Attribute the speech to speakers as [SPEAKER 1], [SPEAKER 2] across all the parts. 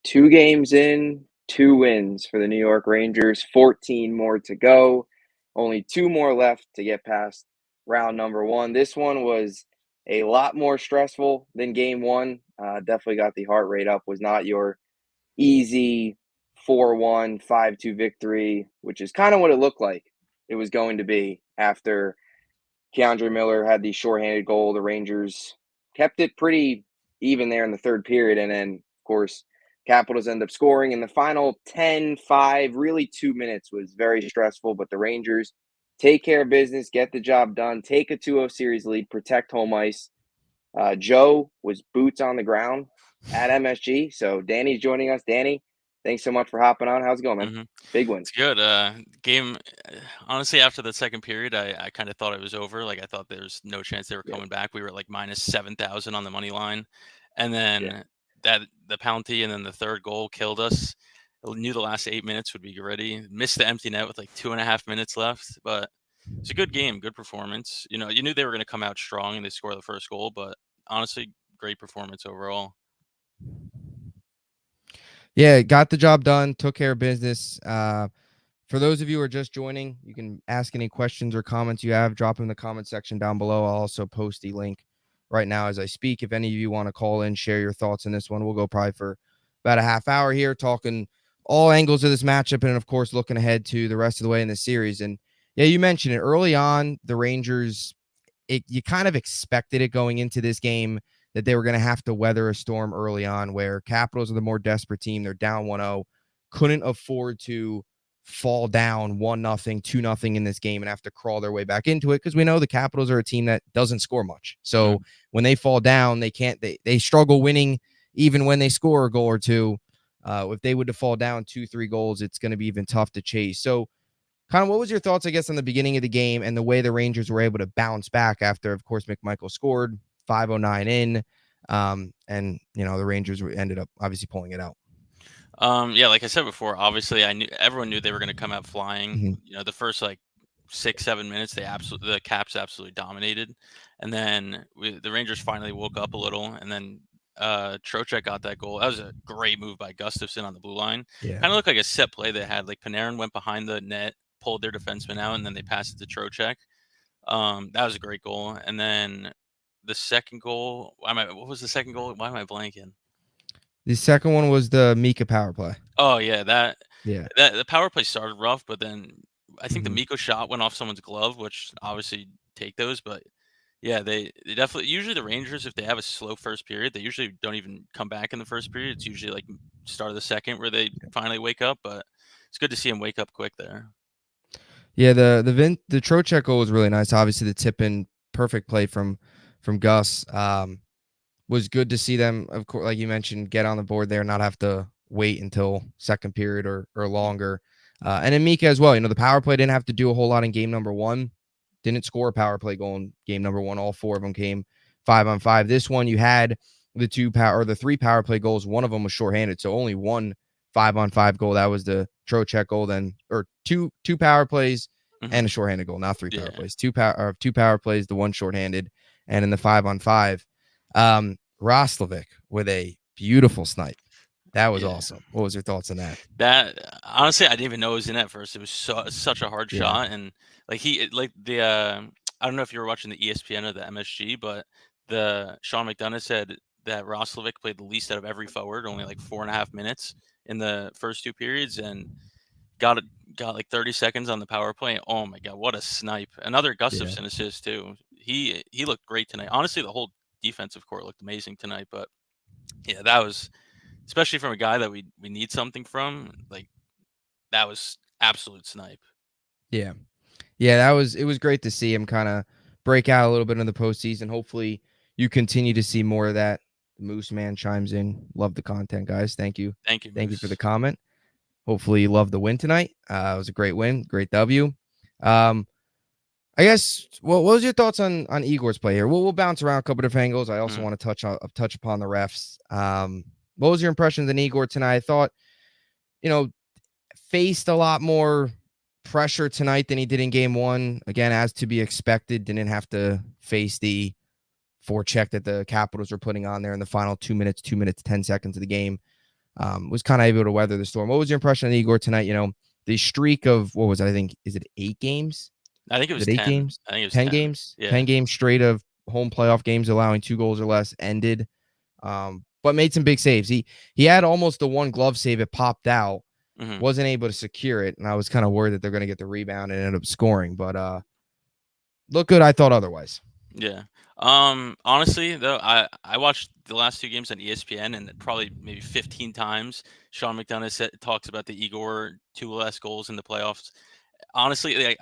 [SPEAKER 1] 2 games in, 2 wins for the New York Rangers, 14 more to go. Only 2 more left to get past round number 1. This one was a lot more stressful than game 1. Definitely got the heart rate up. Was not your easy 4-1, 5-2 victory, which is kind of what it looked like it was going to be after Keandre Miller had the shorthanded goal. The Rangers kept it pretty even there in the third period. And then, of course, Capitals end up scoring in the final 10-5. Really, 2 minutes was very stressful, but the Rangers take care of business, get the job done, take a 2-0 series lead, protect home ice. Joe was boots on the ground at MSG. So Danny's joining us. Danny, thanks so much for hopping on. How's it going, man?
[SPEAKER 2] Mhm.
[SPEAKER 1] Big win.
[SPEAKER 2] It's good. Game honestly, after the second period, I kind of thought it was over. Like, I thought there's no chance they were
[SPEAKER 1] Yep.
[SPEAKER 2] coming back. We were like minus 7,000 on the money line. And
[SPEAKER 1] Yeah.
[SPEAKER 2] then that the penalty and then the third goal killed us. I knew the last 8 minutes would be ready. Missed the empty net with like 2.5 minutes left. But it's a good game, good performance. You knew they were going to come out strong and they score the first goal. But honestly, great performance overall.
[SPEAKER 3] Yeah, got the job done, took care of business. For those of you who are just joining, you can ask any questions or comments you have, drop them in the comment section down below. I'll also post the link right now as I speak. If any of you want to call in, share your thoughts on this one, we'll go probably for about a half hour here, talking all angles of this matchup, and of course, looking ahead to the rest of the way in the series. And yeah, you mentioned it early on, the Rangers, you kind of expected it going into this game that they were going to have to weather a storm early on, where Capitals are the more desperate team. They're down 1-0, couldn't afford to fall down 1-0, 2-0 in this game and have to crawl their way back into it, because we know the Capitals are a team that doesn't score much. So when they fall down, they struggle winning even when they score a goal or two. If they were to fall down 2-3 goals, it's going to be even tough to chase. So kind of what was your thoughts, I guess, on the beginning of the game and the way the Rangers were able to bounce back after, of course, McMichael scored 5:09 in, and the Rangers ended up obviously pulling it out.
[SPEAKER 2] Yeah, like I said before, obviously everyone knew they were going to come out flying.
[SPEAKER 3] Mm-hmm.
[SPEAKER 2] The first like 6-7 minutes, the Caps absolutely dominated, and then the Rangers finally woke up a little, and then Trocheck got that goal. That was a great move by Gustafsson on the blue line.
[SPEAKER 3] Yeah.
[SPEAKER 2] Kind of looked like a set play they had. Like, Panarin went behind the net, pulled their defenseman out, and then they passed it to Trocheck. That was a great goal. And then the second goal, what was the second goal? Why am I blanking?
[SPEAKER 3] The second one was the Mika power play.
[SPEAKER 2] Oh yeah, that
[SPEAKER 3] Yeah.
[SPEAKER 2] that the power play started rough, but then I think the
[SPEAKER 3] Mhm.
[SPEAKER 2] Miko shot went off someone's glove, which obviously take those. But yeah, they definitely, usually the Rangers, if they have a slow first period, they usually don't even come back in the first period. It's usually like start of the second where they finally wake up. But it's good to see them wake up quick there.
[SPEAKER 3] Yeah, the Trocheck goal was really nice. Obviously, the tip in perfect play from Gus. Was good to see them, of course, like you mentioned, get on the board there, not have to wait until second period or longer. And then Mika as well. The power play didn't have to do a whole lot in game number one. Didn't score a power play goal in game number one. All four of them came 5-on-5. This one, you had the three power play goals. One of them was shorthanded, so only one 5-on-5 goal. That was the Trocheck goal. Then, or two power plays and a shorthanded goal, not three power plays. Two power plays, the one shorthanded, and in the 5-on-5. Roslovic with a beautiful snipe. That was awesome. What was your thoughts on that?
[SPEAKER 2] That, honestly, I didn't even know it was in at first. It was such a hard shot, and like I don't know if you were watching the ESPN or the MSG, but the Sean McDonough said that Roslovic played the least out of every forward, only like 4.5 minutes in the first two periods, and got like 30 seconds on the power play. Oh my god, what a snipe! Another Gustafsson assist too. He looked great tonight. Honestly, the whole defensive core looked amazing tonight. But yeah, that was, especially from a guy that we need something from. Like, that was absolute snipe.
[SPEAKER 3] Yeah. Yeah, it was great to see him kind of break out a little bit in the postseason. Hopefully you continue to see more of that. Moose Man chimes in. Love the content, guys. Thank you.
[SPEAKER 2] Thank you, Moose.
[SPEAKER 3] Thank you for the comment. Hopefully you love the win tonight. It was a great win, great W. I guess what was your thoughts on Igor's play here? We'll bounce around a couple different angles. I also want to touch upon the refs. What was your impressions on Igor tonight? I thought, faced a lot more pressure tonight than he did in game one. Again, as to be expected, didn't have to face the forecheck that the Capitals were putting on there in the final 2 minutes, 10 seconds of the game. was kind of able to weather the storm. What was your impression of Igor tonight? The streak of, what was it? I think, is it 8 games?
[SPEAKER 2] I think it was
[SPEAKER 3] Is it 8
[SPEAKER 2] 10.
[SPEAKER 3] games?
[SPEAKER 2] I think it was
[SPEAKER 3] 10
[SPEAKER 2] 10.
[SPEAKER 3] games?
[SPEAKER 2] Yeah.
[SPEAKER 3] 10 games straight of home playoff games allowing 2 goals or less ended. But made some big saves. He had almost the one glove save. It popped out.
[SPEAKER 2] Mm-hmm.
[SPEAKER 3] Wasn't able to secure it, and I was kind of worried that they're going to get the rebound and end up scoring. But look good. I thought otherwise.
[SPEAKER 2] Yeah. Honestly, though, I watched the last 2 games on ESPN, and probably maybe 15 times Sean McDonough talks about the Igor 2 less goals in the playoffs. Honestly, it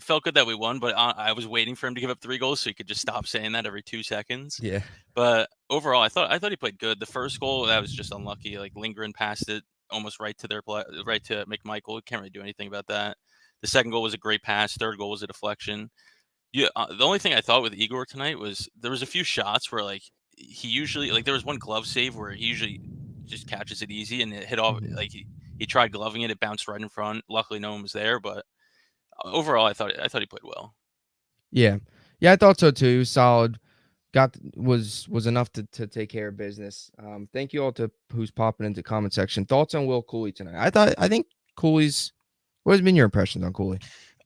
[SPEAKER 2] felt good that we won, but I was waiting for him to give up 3 goals so he could just stop saying that every 2 seconds.
[SPEAKER 3] Yeah.
[SPEAKER 2] But overall, I thought he played good. The first goal, that was just unlucky. Like Lindgren passed it almost right to right to McMichael. Can't really do anything about that. The second goal was a great pass. Third goal was a deflection. Yeah, the only thing I thought with Igor tonight was there was a few shots where like he usually there was one glove save where he usually just catches it easy and it hit off like he tried gloving it, it bounced right in front. Luckily, no one was there, but overall, I thought he played well.
[SPEAKER 3] Yeah, I thought so too. Solid. Was enough to take care of business. Thank you all to who's popping into comment section. Thoughts on Will Cooley tonight? I think Cooley's. What has been your impressions on Cooley?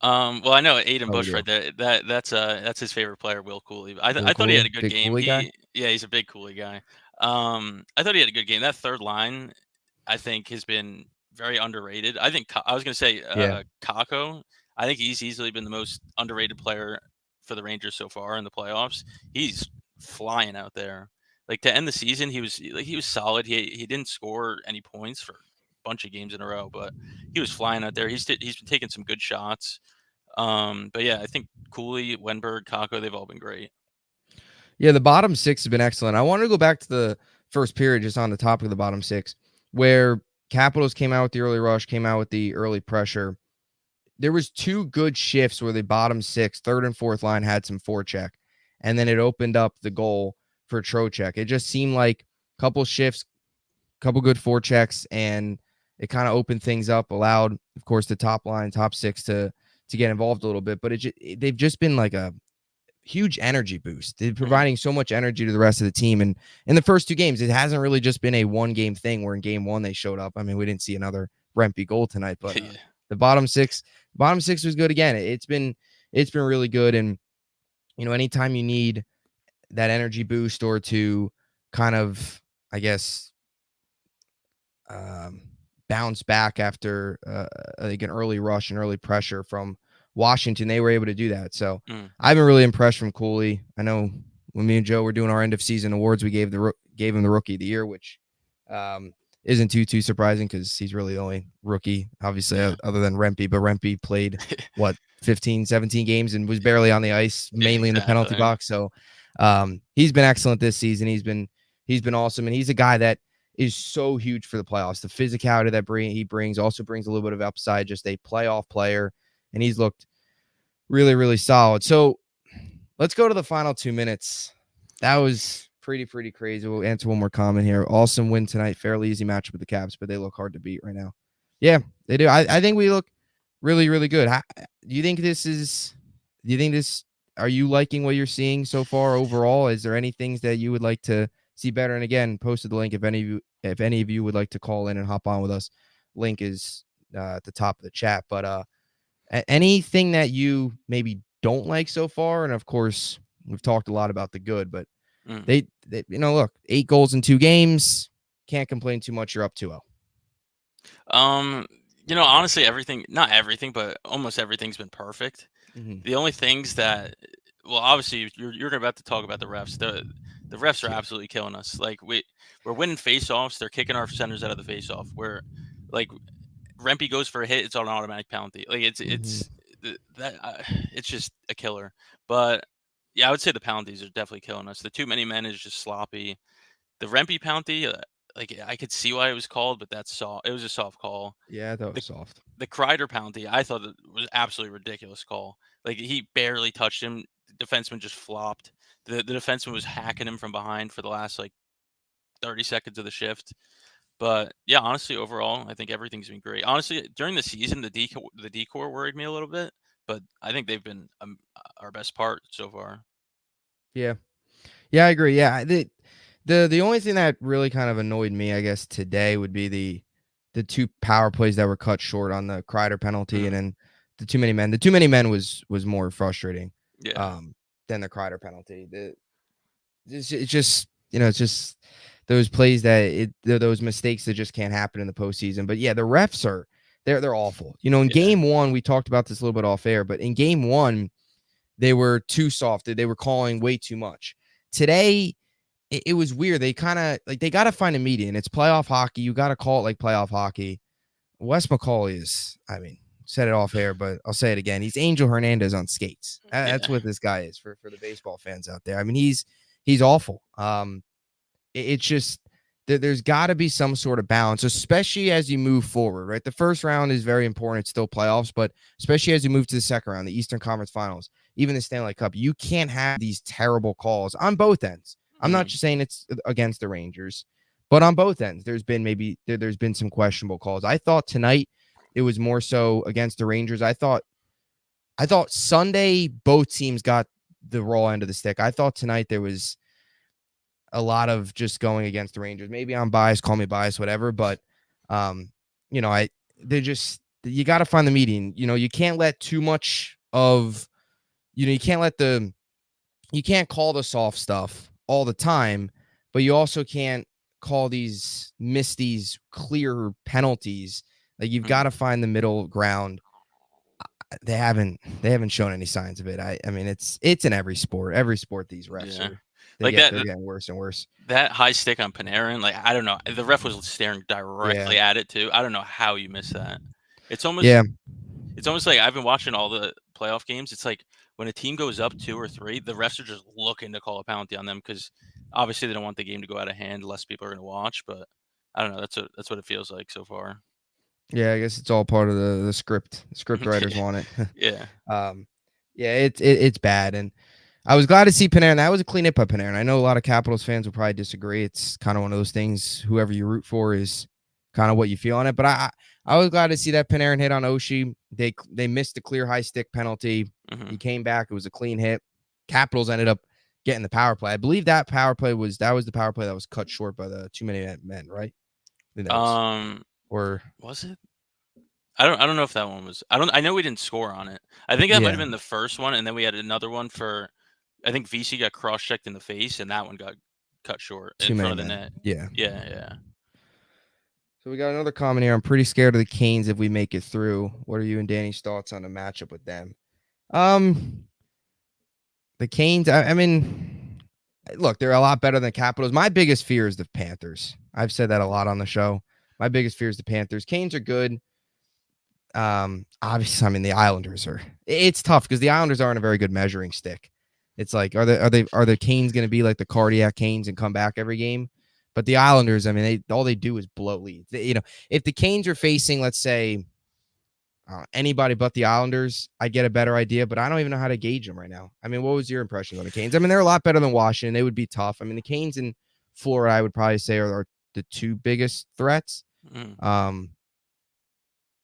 [SPEAKER 2] Well, I know Aiden Bush right there. That's his favorite player, Will Cooley. I thought he had a good
[SPEAKER 3] big
[SPEAKER 2] game.
[SPEAKER 3] Cooley guy?
[SPEAKER 2] Yeah, he's a big Cooley guy. I thought he had a good game. That third line, I think, has been very underrated. I think I was going to say Kakko. I think he's easily been the most underrated player for the Rangers so far in the playoffs. He's flying out there. Like to end the season, he was solid. He didn't score any points for a bunch of games in a row, but he was flying out there. He's been taking some good shots. But yeah, I think Cooley, Wenberg, Kakko, they've all been great.
[SPEAKER 3] Yeah, the bottom 6 has been excellent. I want to go back to the first period, just on the topic of the bottom 6, where Capitals came out with the early rush, came out with the early pressure. There was 2 good shifts where the bottom 6, third and fourth line had some forecheck, and then it opened up the goal for Trocheck. It just seemed like a couple shifts, couple good forechecks, and it kind of opened things up, allowed, of course, the top line, top 6 to get involved a little bit. But they've just been like a huge energy boost. They're providing so much energy to the rest of the team. And in the first 2 games, it hasn't really just been a 1-game thing where in game 1 they showed up. I mean, we didn't see another Rempe goal tonight, but the bottom 6 was good again. It's been really good. And anytime you need that energy boost or to kind of, I guess, bounce back after like an early rush and early pressure from Washington, they were able to do that. So I've been really impressed from Cooley. I know when me and Joe were doing our end of season awards, we gave him the Rookie of the Year, which isn't too surprising because he's really the only rookie, obviously, other than Rempe. But Rempe played 15, 17 games and was barely on the ice, mainly in the penalty box. So he's been excellent this season. He's been awesome, and he's a guy that is so huge for the playoffs. The physicality that he brings also brings a little bit of upside. Just a playoff player, and he's looked really, really solid. So let's go to the final 2 minutes. That was pretty crazy. We'll answer one more comment here. Awesome win tonight. Fairly easy matchup with the Caps, but they look hard to beat right now. Yeah, they do. I think we look really, really good. Do you think are you liking what you're seeing so far overall? Is there any things that you would like to see better? And again, posted the link if any of you would like to call in and hop on with us. Link is at the top of the chat. But anything that you maybe don't like so far, and of course we've talked a lot about the good, but they look, 8 goals in 2 games, can't complain too much. You're up 2-0.
[SPEAKER 2] Honestly, not everything, but almost everything's been perfect. The only things that, well, obviously you're about to talk about the refs. The refs are absolutely killing us. Like we're winning faceoffs. They're kicking our centers out of the faceoff. Where like Rempe goes for a hit, it's an automatic penalty. Like it's just a killer. But yeah, I would say the penalties are definitely killing us. The too many men is just sloppy. The Rempe penalty, like I could see why it was called, but it was a soft call.
[SPEAKER 3] Yeah, I thought it was soft.
[SPEAKER 2] The Kreider penalty, I thought it was absolutely ridiculous call. Like he barely touched him. The defenseman just flopped. The defenseman was hacking him from behind for the last 30 seconds of the shift. But yeah, honestly, overall, I think everything's been great. Honestly, during the season, the decor worried me a little bit, but I think they've been our best part so far.
[SPEAKER 3] Yeah, I agree. Yeah, The only thing that really kind of annoyed me, I guess, today would be the 2 power plays that were cut short on the Kreider penalty and then the too many men. The too many men was more frustrating
[SPEAKER 2] Yeah.
[SPEAKER 3] than the Kreider penalty. It's just, it's just those plays those mistakes that just can't happen in the postseason. But yeah, the refs they're awful. In game 1, we talked about this a little bit off air, but in game 1, they were too soft. They were calling way too much. Today, it was weird. They kind of they got to find a median. It's playoff hockey. You got to call it like playoff hockey. Wes McCauley is, said it off air, but I'll say it again. He's Angel Hernandez on skates. That's what this guy is for the baseball fans out there. He's awful. It's just there's got to be some sort of balance, especially as you move forward, right? The first round is very important. It's still playoffs, but especially as you move to the second round, the Eastern Conference Finals, even the Stanley Cup, you can't have these terrible calls on both ends. I'm not just saying it's against the Rangers, but on both ends, there's been some questionable calls. I thought tonight it was more so against the Rangers. I thought Sunday both teams got the raw end of the stick. I thought tonight there was a lot of just going against the Rangers. Maybe I'm biased, call me biased, whatever. But, you got to find the median. You can't let too much of, you can't call the soft stuff all the time, but you also can't miss these clear penalties. Like you've got to find the middle ground. They haven't shown any signs of it. I mean, it's in every sport. Every sport, these refs they're getting worse and worse.
[SPEAKER 2] That high stick on Panarin, like I don't know, the ref was staring directly at it too. I don't know how you missed that. It's almost like I've been watching all the playoff games. It's like when a team goes up 2 or 3, the refs are just looking to call a penalty on them because obviously they don't want the game to go out of hand. Less people are going to watch, but I don't know. That's what it feels like so far.
[SPEAKER 3] Yeah, I guess it's all part of the script. The script writers want it.
[SPEAKER 2] Yeah.
[SPEAKER 3] It's bad, and I was glad to see Panarin. That was a clean hit by Panarin. I know a lot of Capitals fans will probably disagree. It's kind of one of those things. Whoever you root for is kind of what you feel on it. But I was glad to see that Panarin hit on Oshie. They missed the clear high stick penalty. He came back. It was a clean hit. Capitals ended up getting the power play. I believe that power play was the power play that was cut short by the too many men, right? Or
[SPEAKER 2] was it? I don't know if that one was. I know we didn't score on it. I think that might have been the first one, and then we had another one for. I think VC got cross-checked in the face, and that one got cut short in front of the net. Yeah.
[SPEAKER 3] So we got another comment here. I'm pretty scared of the Canes if we make it through. What are you and Danny's thoughts on the matchup with them? The Canes, I mean, look, they're a lot better than Capitals. My biggest fear is the Panthers. I've said that a lot on the show. My biggest fear is the Panthers. Canes are good. Obviously, I mean, the Islanders it's tough because the Islanders aren't a very good measuring stick. It's like, are the Canes going to be like the cardiac Canes and come back every game? But the Islanders, I mean, all they do is blow leads. If the Canes are facing, let's say, anybody but the Islanders, I get a better idea, but I don't even know how to gauge them right now. I mean, what was your impression on the Canes? I mean, they're a lot better than Washington. They would be tough. I mean, the Canes and Florida, I would probably say are the 2 biggest threats.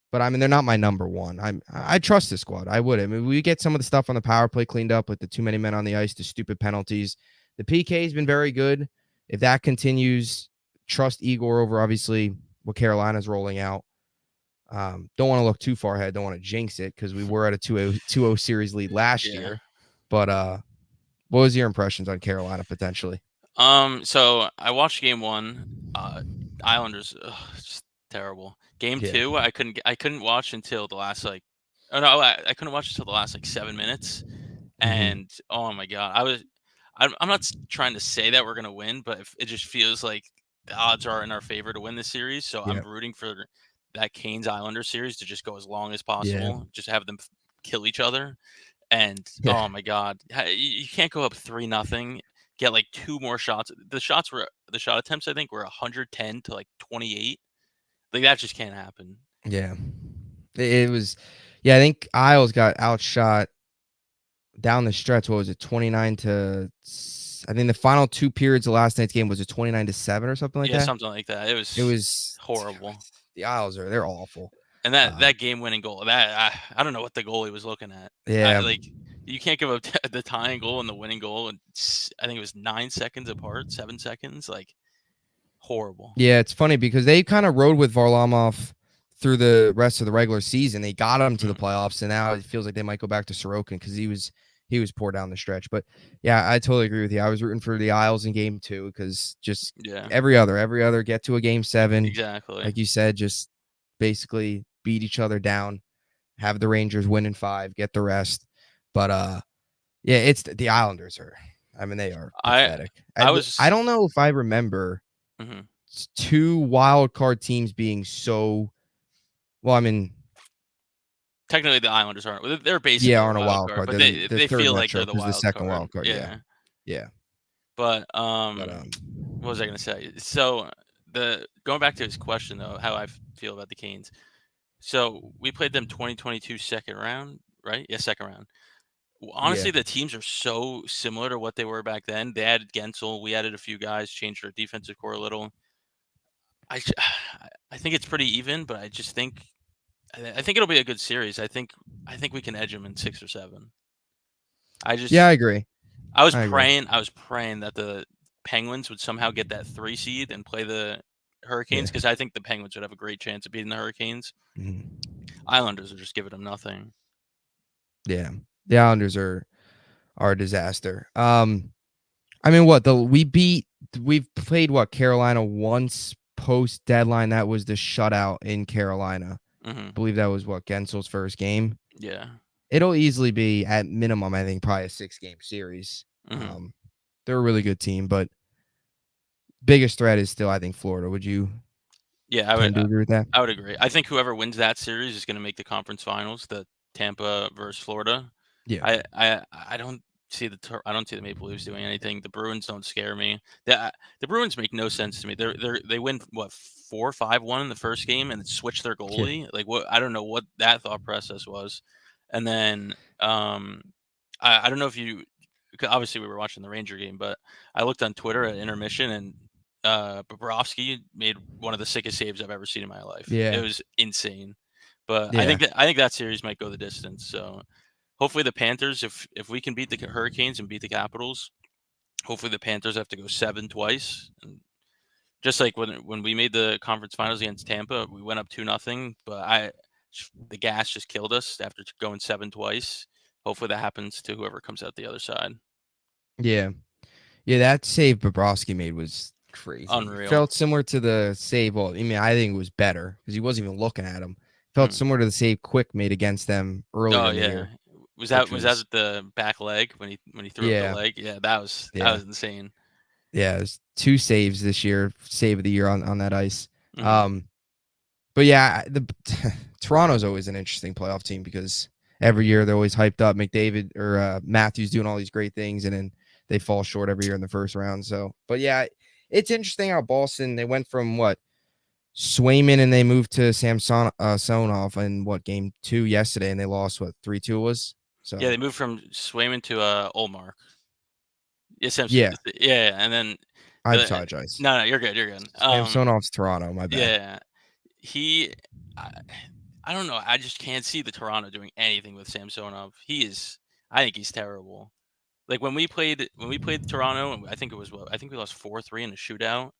[SPEAKER 3] But I mean, they're not my number one. I trust this squad. I would. I mean, we get some of the stuff on the power play cleaned up with the too many men on the ice, the stupid penalties. The PK has been very good. If that continues, trust Igor over obviously what Carolina's rolling out. Don't want to look too far ahead. Don't want to jinx it because we were at a 2-0 series lead last year. But what was your impressions on Carolina potentially?
[SPEAKER 2] So I watched game 1. Islanders, just terrible. Game 2, I couldn't watch until the last I couldn't watch until the last 7 minutes, and oh my god, I'm not trying to say that we're gonna win, but it just feels like the odds are in our favor to win this series. So I'm rooting for that Canes Islanders series to just go as long as possible, just have them kill each other, and oh my god, you can't go up 3-0. Get 2 more shots. The shot attempts I think were 110 to 28. That just can't happen.
[SPEAKER 3] Yeah. It was I think Isles got outshot down the stretch. What was it? 29 to I think the final 2 periods of last night's game was it 29-7 or something like that?
[SPEAKER 2] Yeah, something like that. It was horrible.
[SPEAKER 3] The Isles they're awful.
[SPEAKER 2] And that game winning goal, that I don't know what the goalie was looking at.
[SPEAKER 3] Yeah.
[SPEAKER 2] You can't give up the tying goal and the winning goal, and I think it was 9 seconds apart, 7 seconds. Like, horrible.
[SPEAKER 3] Yeah, it's funny because they kind of rode with Varlamov through the rest of the regular season. They got him to the playoffs, and now it feels like they might go back to Sorokin because he was poor down the stretch. But yeah, I totally agree with you. I was rooting for the Isles in game 2 because just every other get to a game 7.
[SPEAKER 2] Exactly.
[SPEAKER 3] Like you said, just basically beat each other down, have the Rangers win in 5, get the rest. But yeah, it's the Islanders are. I mean, they are pathetic. I don't know if I remember 2 wild card teams being so. Well, I mean,
[SPEAKER 2] technically the Islanders aren't. They're basically
[SPEAKER 3] aren't a wild card,
[SPEAKER 2] but
[SPEAKER 3] they
[SPEAKER 2] they feel like they're the wild
[SPEAKER 3] second
[SPEAKER 2] card.
[SPEAKER 3] wild card. Yeah.
[SPEAKER 2] But what was I gonna say? So going back to his question though, how I feel about the Canes. So we played them 2022 second round, right? Yeah, second round. Honestly, the teams are so similar to what they were back then. They added Gensel. We added a few guys, changed our defensive core a little. I think it's pretty even, but I just think it'll be a good series. I think we can edge them in 6 or 7. I
[SPEAKER 3] agree.
[SPEAKER 2] I was praying that the Penguins would somehow get that 3 seed and play the Hurricanes because I think the Penguins would have a great chance of beating the Hurricanes. Islanders are just giving them nothing.
[SPEAKER 3] Yeah, the Islanders are a disaster. I mean, we've played Carolina once post deadline. That was the shutout in Carolina. I believe that was Gensel's first game.
[SPEAKER 2] Yeah,
[SPEAKER 3] it'll easily be at minimum, I think, probably a 6-game series. They're a really good team, but biggest threat is still, I think, Florida. Would you?
[SPEAKER 2] Yeah, I would
[SPEAKER 3] agree with that.
[SPEAKER 2] I would agree. I think whoever wins that series is going to make the conference finals. The Tampa versus Florida.
[SPEAKER 3] Yeah,
[SPEAKER 2] I don't see the Maple Leafs doing anything. The Bruins don't scare me. The Bruins make no sense to me. They win 4-5-1 in the first game and switch their goalie.
[SPEAKER 3] Yeah.
[SPEAKER 2] Like, what? I don't know what that thought process was. And then I don't know if you, obviously we were watching the Ranger game, but I looked on Twitter at intermission and Bobrovsky made one of the sickest saves I've ever seen in my life.
[SPEAKER 3] Yeah,
[SPEAKER 2] it was insane. But I think that series might go the distance. So hopefully the Panthers, if we can beat the Hurricanes and beat the Capitals, hopefully the Panthers have to go 7 twice. And just like when we made the conference finals against Tampa, we went up 2-0, but the gas just killed us after going 7 twice. Hopefully that happens to whoever comes out the other side.
[SPEAKER 3] Yeah, that save Bobrovsky made was crazy.
[SPEAKER 2] Unreal.
[SPEAKER 3] Felt similar to the save. Well, I mean, I think it was better because he wasn't even looking at him. Felt similar to the save Quick made against them earlier in the year.
[SPEAKER 2] Was that the back leg when he threw up the leg? Yeah, that was insane.
[SPEAKER 3] Yeah, it was 2 saves this year, save of the year on that ice. But yeah, Toronto's always an interesting playoff team because every year they're always hyped up. McDavid or Matthews doing all these great things, and then they fall short every year in the first round. So, but yeah, it's interesting how Boston, they went from Swayman and they moved to Samsonov in game 2 yesterday, and they lost 3-2 was. So
[SPEAKER 2] yeah, they moved from Swayman to Ullmark.
[SPEAKER 3] Yeah,
[SPEAKER 2] and then
[SPEAKER 3] I apologize.
[SPEAKER 2] No, you're good. You're good.
[SPEAKER 3] Samsonov's Toronto. My bad.
[SPEAKER 2] Yeah, I don't know. I just can't see the Toronto doing anything with Samsonov. I think he's terrible. Like when we played Toronto, I think we lost 4-3 in a shootout.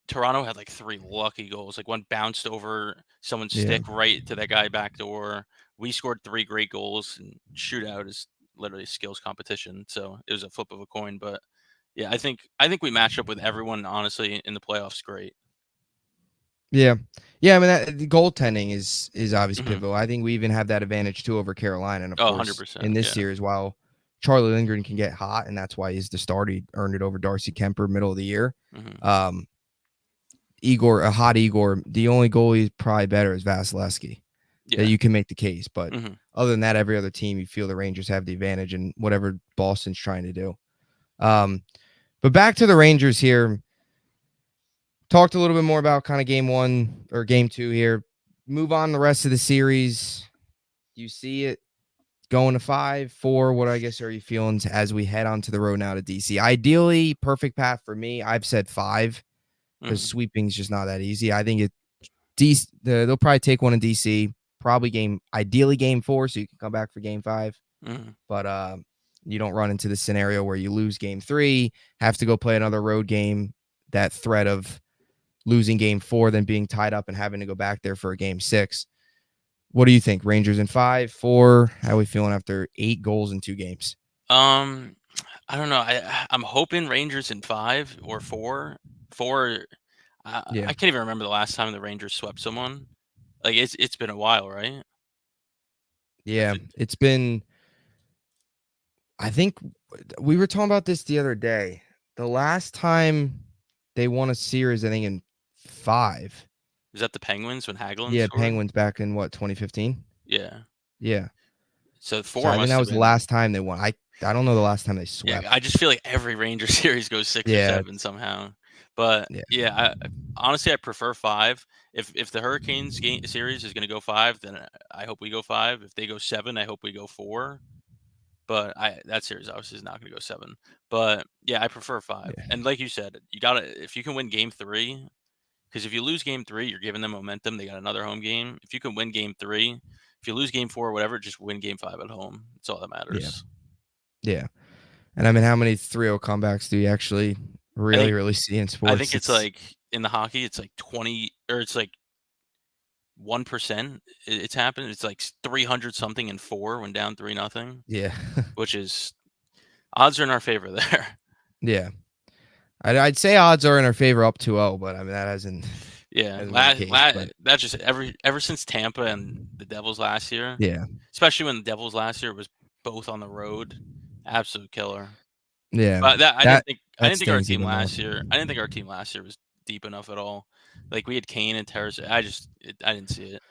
[SPEAKER 2] Toronto had 3 lucky goals. One bounced over someone's stick right to that guy back door. We scored 3 great goals, and shootout is literally a skills competition. So it was a flip of a coin. But yeah, I think we matched up with everyone, honestly, in the playoffs great.
[SPEAKER 3] Yeah. I mean, the goaltending is obviously pivotal. I think we even have that advantage too over Carolina, and of course
[SPEAKER 2] 100%,
[SPEAKER 3] in this series, while Charlie Lindgren can get hot, and that's why he's the starter. He earned it over Darcy Kemper middle of the year. Igor, the only goalie probably better is Vasilevsky. That you can make the case, but other than that, every other team, you feel the Rangers have the advantage in whatever Boston's trying to do. But back to the Rangers here. Talked a little bit more about kind of game 1 or game 2 here. Move on the rest of the series. Do you see it going to 5-4? What, I guess, are you feeling as we head onto the road now to DC? Ideally, perfect path for me, I've said 5 because sweeping is just not that easy. I think they'll probably take one in DC, probably ideally game 4, so you can come back for game 5.
[SPEAKER 2] Mhm.
[SPEAKER 3] But you don't run into the scenario where you lose game 3, have to go play another road game, that threat of losing game 4, then being tied up and having to go back there for a game 6. What do you think? Rangers in 5, 4? How are we feeling after 8 goals in 2 games?
[SPEAKER 2] I don't know. I'm hoping Rangers in 5 or 4. 4.
[SPEAKER 3] Yeah.
[SPEAKER 2] I can't even remember the last time the Rangers swept someone. Like it's been a while, right?
[SPEAKER 3] Yeah, it's been. I think we were talking about this the other day. The last time they won a series, I think in 5.
[SPEAKER 2] Is that the Penguins when Hagelin
[SPEAKER 3] Yeah,
[SPEAKER 2] scored?
[SPEAKER 3] Penguins back in what, 2015?
[SPEAKER 2] Yeah.
[SPEAKER 3] Yeah.
[SPEAKER 2] So
[SPEAKER 3] So
[SPEAKER 2] 4
[SPEAKER 3] I think
[SPEAKER 2] must
[SPEAKER 3] that
[SPEAKER 2] have
[SPEAKER 3] was the
[SPEAKER 2] been.
[SPEAKER 3] last time they won. I don't know the last time they
[SPEAKER 2] Yeah,
[SPEAKER 3] swept.
[SPEAKER 2] I just feel like every Ranger series goes 6 or
[SPEAKER 3] Yeah.
[SPEAKER 2] 7 somehow. But
[SPEAKER 3] Yeah.
[SPEAKER 2] yeah, honestly I prefer 5. If the Hurricanes series is going to go 5, then I hope we go 5. If they go 7, I hope we go 4. But that series obviously is not going to go 7. But yeah, I prefer 5.
[SPEAKER 3] Yeah.
[SPEAKER 2] And like you said, you got to if you can win game 3, because if you lose game 3, you're giving them momentum. They got another home game. If you can win game 3, if you lose game 4, whatever, just win game 5 at home. That's all that matters.
[SPEAKER 3] Yeah. And I mean, how many 3-0 comebacks do you actually really see in sports?
[SPEAKER 2] I think it's like in the hockey, it's like 20 or it's like 1%. It's happened. It's like 300 something and 4 when down 3-0,
[SPEAKER 3] yeah.
[SPEAKER 2] which is odds are in our favor there.
[SPEAKER 3] Yeah. I'd say odds are in our favor up 2-0, but I mean that hasn't
[SPEAKER 2] Yeah,
[SPEAKER 3] been the case. But
[SPEAKER 2] that's just ever since Tampa and the Devils last year,
[SPEAKER 3] yeah.
[SPEAKER 2] especially when the Devils last year was both on the road, absolute killer.
[SPEAKER 3] Yeah.
[SPEAKER 2] But I
[SPEAKER 3] that
[SPEAKER 2] didn't think our
[SPEAKER 3] stings
[SPEAKER 2] team
[SPEAKER 3] even more.
[SPEAKER 2] last year. I didn't think our team last year was deep enough at all. Like we had Kane and Terrace. I didn't see it.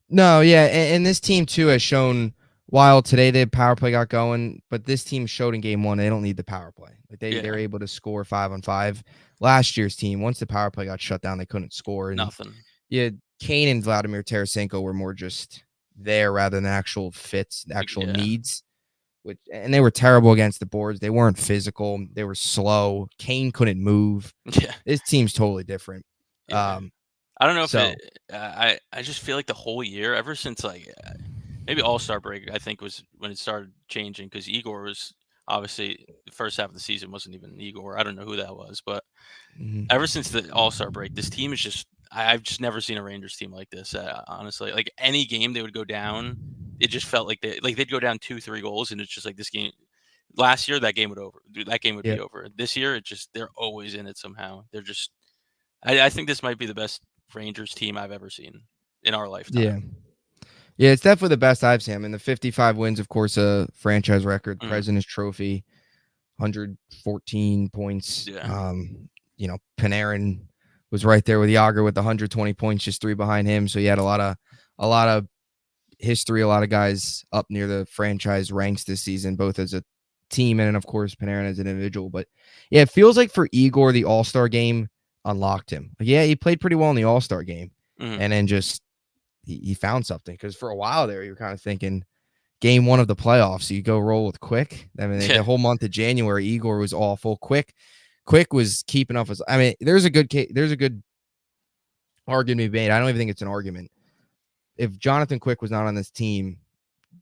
[SPEAKER 3] No, yeah, and this team too has shown. While today the power play got going, but this team showed in game 1 they don't need the power play. Like they're able to score 5-on-5. Last year's team, once the power play got shut down, they couldn't score. And
[SPEAKER 2] Nothing.
[SPEAKER 3] yeah, Kane and Vladimir Tarasenko were more just there rather than actual fits, actual needs. And they were terrible against the boards. They weren't physical. They were slow. Kane couldn't move.
[SPEAKER 2] Yeah,
[SPEAKER 3] this team's totally different.
[SPEAKER 2] yeah. I don't know
[SPEAKER 3] so,
[SPEAKER 2] if I just feel like the whole year, ever since like maybe All-Star break, I think was when it started changing because Igor was obviously the first half of the season wasn't even Igor. I don't know who that was, but ever since the All-Star break, this team is just I've just never seen a Rangers team like this. Honestly, like any game they would go down, it just felt like they'd go down 2-3 goals, and it's just like this game. Last year, that game would be over. This year, they're always in it somehow. They're just I think this might be the best Rangers team I've ever seen in our lifetime.
[SPEAKER 3] Yeah, it's definitely the best I've seen. I mean, the 55 wins, of course, a franchise record, President's Trophy, 114 points.
[SPEAKER 2] Yeah.
[SPEAKER 3] Panarin was right there with Yager with 120 points, just 3 behind him. So he had a lot of history, a lot of guys up near the franchise ranks this season, both as a team and, of course, Panarin as an individual. But yeah, it feels like for Igor, the All-Star game unlocked him. Yeah, he played pretty well in the All-Star game, and then just he found something, because for a while there, you were kind of thinking game 1 of the playoffs, you go roll with Quick. I mean, the whole month of January, Igor was awful. Quick was keeping up. I mean, there's a good argument to be made. I don't even think it's an argument. If Jonathan Quick was not on this team,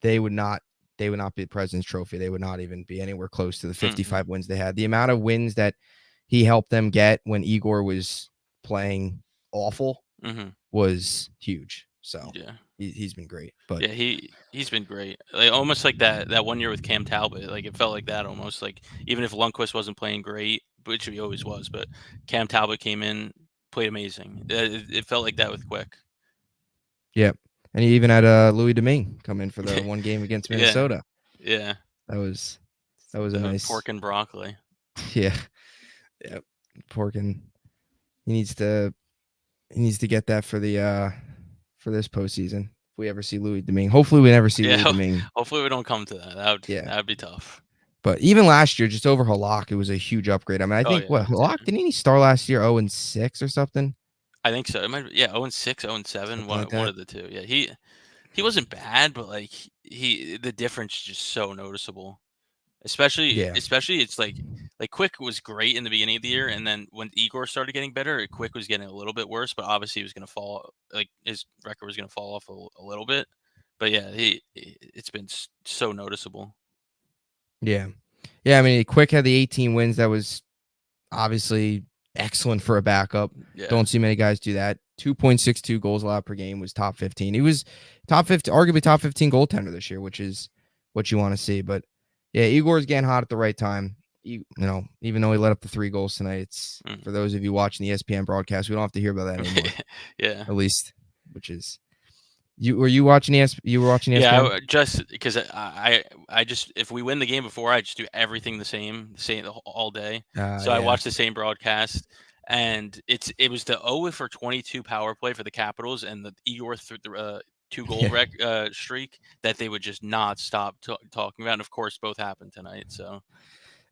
[SPEAKER 3] they would not be the President's Trophy. They would not even be anywhere close to the 55 wins they had. The amount of wins that he helped them get when Igor was playing awful was huge. So
[SPEAKER 2] yeah,
[SPEAKER 3] he's been great. But
[SPEAKER 2] yeah, he's been great. Like almost like that 1 year with Cam Talbot. Like it felt like that almost. Like even if Lundqvist wasn't playing great, which he always was, but Cam Talbot came in, played amazing. It felt like that with Quick.
[SPEAKER 3] Yep. And he even had Louis Domingue come in for the 1 game against Minnesota.
[SPEAKER 2] Yeah.
[SPEAKER 3] That was a nice
[SPEAKER 2] pork and broccoli.
[SPEAKER 3] Yeah. Yep. Pork and he needs to get that for the for this postseason. If we ever see Louis Domingue. Hopefully we never see Louis Domingue.
[SPEAKER 2] Hopefully we don't come to that. That would be tough.
[SPEAKER 3] But even last year, just over Halak, it was a huge upgrade. I mean, I think Halak, didn't he start last year 0-6 or something?
[SPEAKER 2] I think so. It might be, 0-6, 0-7, one of the two. Yeah, he wasn't bad, but like the difference is just so noticeable. Especially
[SPEAKER 3] Yeah.
[SPEAKER 2] it's like Quick was great in the beginning of the year, and then when Igor started getting better, Quick was getting a little bit worse. But obviously, he was going to fall. Like his record was going to fall off a little bit. But yeah, it's been so noticeable.
[SPEAKER 3] Yeah. Yeah. I mean, Quick had the 18 wins. That was obviously excellent for a backup.
[SPEAKER 2] Yeah.
[SPEAKER 3] Don't see many guys do that. 2.62 goals allowed per game, was top 15. He was top 15, arguably top 15 goaltender this year, which is what you want to see. But yeah, Igor's getting hot at the right time. You know, even though he let up the 3 goals tonight, it's for those of you watching the ESPN broadcast, we don't have to hear about that anymore.
[SPEAKER 2] Yeah.
[SPEAKER 3] At least, which is you were you watching you were watching ESPN?
[SPEAKER 2] Yeah, just because I just, if we win the game before, I just do everything the same all day. So I
[SPEAKER 3] Yeah.
[SPEAKER 2] watch the same broadcast, and it was the 0 for 22 power play for the Capitals and the Igor 2-goal streak that they would just not stop talking about. And of course, both happened tonight. So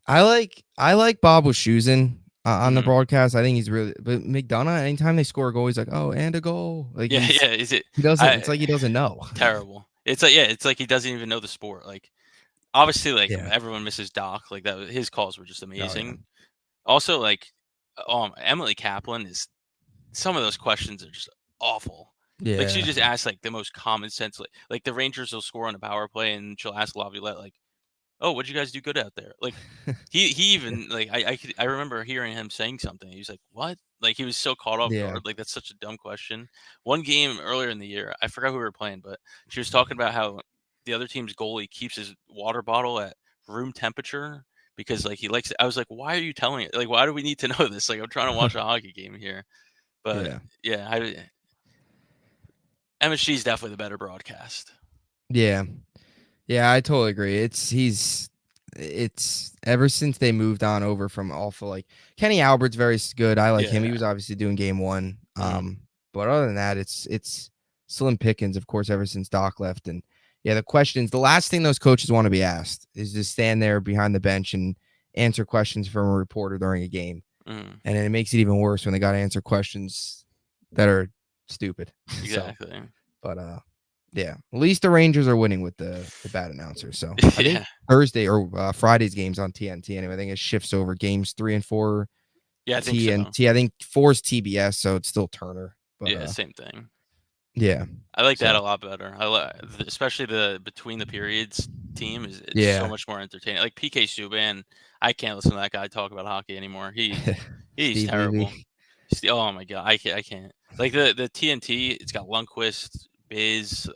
[SPEAKER 3] I like Bob Wischusen on the
[SPEAKER 2] Mhm.
[SPEAKER 3] broadcast. I think he's really. But McDonough, anytime they score a goal, he's like, "Oh, and a goal!" Like
[SPEAKER 2] yeah, is it?
[SPEAKER 3] he doesn't. It's like he doesn't know.
[SPEAKER 2] Terrible. It's like, it's like he doesn't even know the sport. Like obviously, like
[SPEAKER 3] Yeah.
[SPEAKER 2] everyone misses Doc. Like his calls were just
[SPEAKER 3] Oh yeah.
[SPEAKER 2] amazing. Also, like, Emily Kaplan is, some of those questions are just awful. Like she
[SPEAKER 3] Yeah.
[SPEAKER 2] just asks like the most common sense, like the Rangers will score on a power play, and she'll ask Laviolette like, "Oh, what'd you guys do good out there?" Like he even like I remember hearing him saying something. He was like, "What?" Like he was so caught off
[SPEAKER 3] Yeah.
[SPEAKER 2] guard. Like that's such a dumb question. One game earlier in the year, I forgot who we were playing, but she was talking about how the other team's goalie keeps his water bottle at room temperature because like he likes it. I was like, "Why are you telling it? Like, why do we need to know this? Like, I'm trying to watch a hockey game here." But
[SPEAKER 3] Yeah.
[SPEAKER 2] yeah, MSG is definitely the better broadcast.
[SPEAKER 3] Yeah. Yeah. I totally agree. It's ever since they moved on over from awful, like Kenny Albert's very good. I like him. He
[SPEAKER 2] Yeah.
[SPEAKER 3] was obviously doing game 1.
[SPEAKER 2] Mhm.
[SPEAKER 3] But other than that, it's slim pickings, of course, ever since Doc left. And yeah, the questions, the last thing those coaches want to be asked is to stand there behind the bench and answer questions from a reporter during a game.
[SPEAKER 2] Mhm.
[SPEAKER 3] And then it makes it even worse when they got to answer questions that are stupid.
[SPEAKER 2] Exactly.
[SPEAKER 3] So, but yeah, at least the Rangers are winning with the bad announcer. So I think
[SPEAKER 2] Yeah.
[SPEAKER 3] Thursday or Friday's games on TNT anyway. I think it shifts over games 3 and 4
[SPEAKER 2] Yeah, I think so.
[SPEAKER 3] TNT. I think 4 is TBS, so it's still Turner. But
[SPEAKER 2] Yeah, same thing.
[SPEAKER 3] yeah,
[SPEAKER 2] I like that
[SPEAKER 3] so
[SPEAKER 2] a lot better. Especially the between the periods team it's so
[SPEAKER 3] yeah,
[SPEAKER 2] much more entertaining. Like PK Subban, I can't listen to that guy talk about hockey anymore. He's
[SPEAKER 3] Steve
[SPEAKER 2] terrible.
[SPEAKER 3] Levy.
[SPEAKER 2] Oh my god, I can't. Like the TNT, it's got Lundqvist, Biz,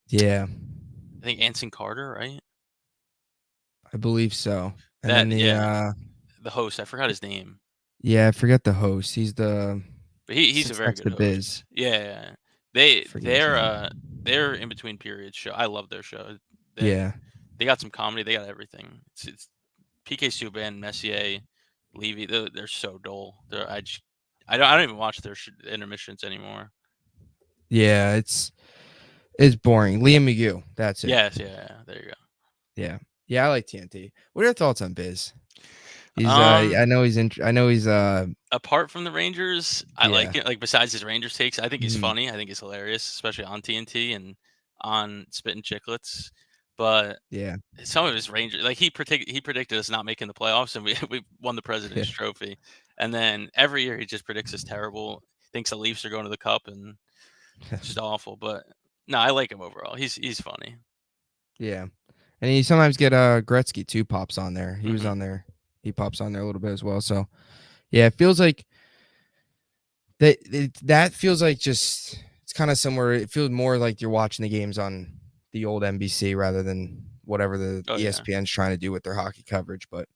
[SPEAKER 3] Yeah,
[SPEAKER 2] I think Anson Carter, right?
[SPEAKER 3] I believe so. And then
[SPEAKER 2] The host, I forgot his name,
[SPEAKER 3] yeah, I forget the host. He's
[SPEAKER 2] but he's a
[SPEAKER 3] sits
[SPEAKER 2] very
[SPEAKER 3] next
[SPEAKER 2] good
[SPEAKER 3] to Biz.
[SPEAKER 2] host. Yeah,
[SPEAKER 3] I forget his name.
[SPEAKER 2] they're in between periods show. I love their show. They
[SPEAKER 3] Yeah,
[SPEAKER 2] they got some comedy. They got everything. It's PK Subban, Messier, Levy. They're so dull. I don't even watch their intermissions anymore.
[SPEAKER 3] yeah, it's boring. Liam McGill. That's it.
[SPEAKER 2] Yes, yeah. There you go.
[SPEAKER 3] Yeah, yeah, I like TNT. What are your thoughts on Biz? He's
[SPEAKER 2] Um,
[SPEAKER 3] I know he's
[SPEAKER 2] Apart from the Rangers, I
[SPEAKER 3] yeah.
[SPEAKER 2] like it. Like besides his Rangers takes, I think he's
[SPEAKER 3] Mhm.
[SPEAKER 2] funny. I think he's hilarious, especially on TNT and on Spittin' Chicklets. But
[SPEAKER 3] Yeah.
[SPEAKER 2] some of his Rangers, like he predicted us not making the playoffs, and we we won the
[SPEAKER 3] Yeah.
[SPEAKER 2] President's Trophy. And then every year he just predicts us terrible. Thinks the Leafs are going to the Cup, and it's just awful. But no, I like him overall. He's funny.
[SPEAKER 3] Yeah. And you sometimes get Gretzky too pops on there. He was
[SPEAKER 2] Hmm.
[SPEAKER 3] on there. He pops on there a little bit as well. So yeah, it feels like that feels like just it's kind of somewhere. It feels more like you're watching the games on the old NBC rather than whatever the
[SPEAKER 2] Oh yeah.
[SPEAKER 3] ESPN's trying to do with their hockey coverage. But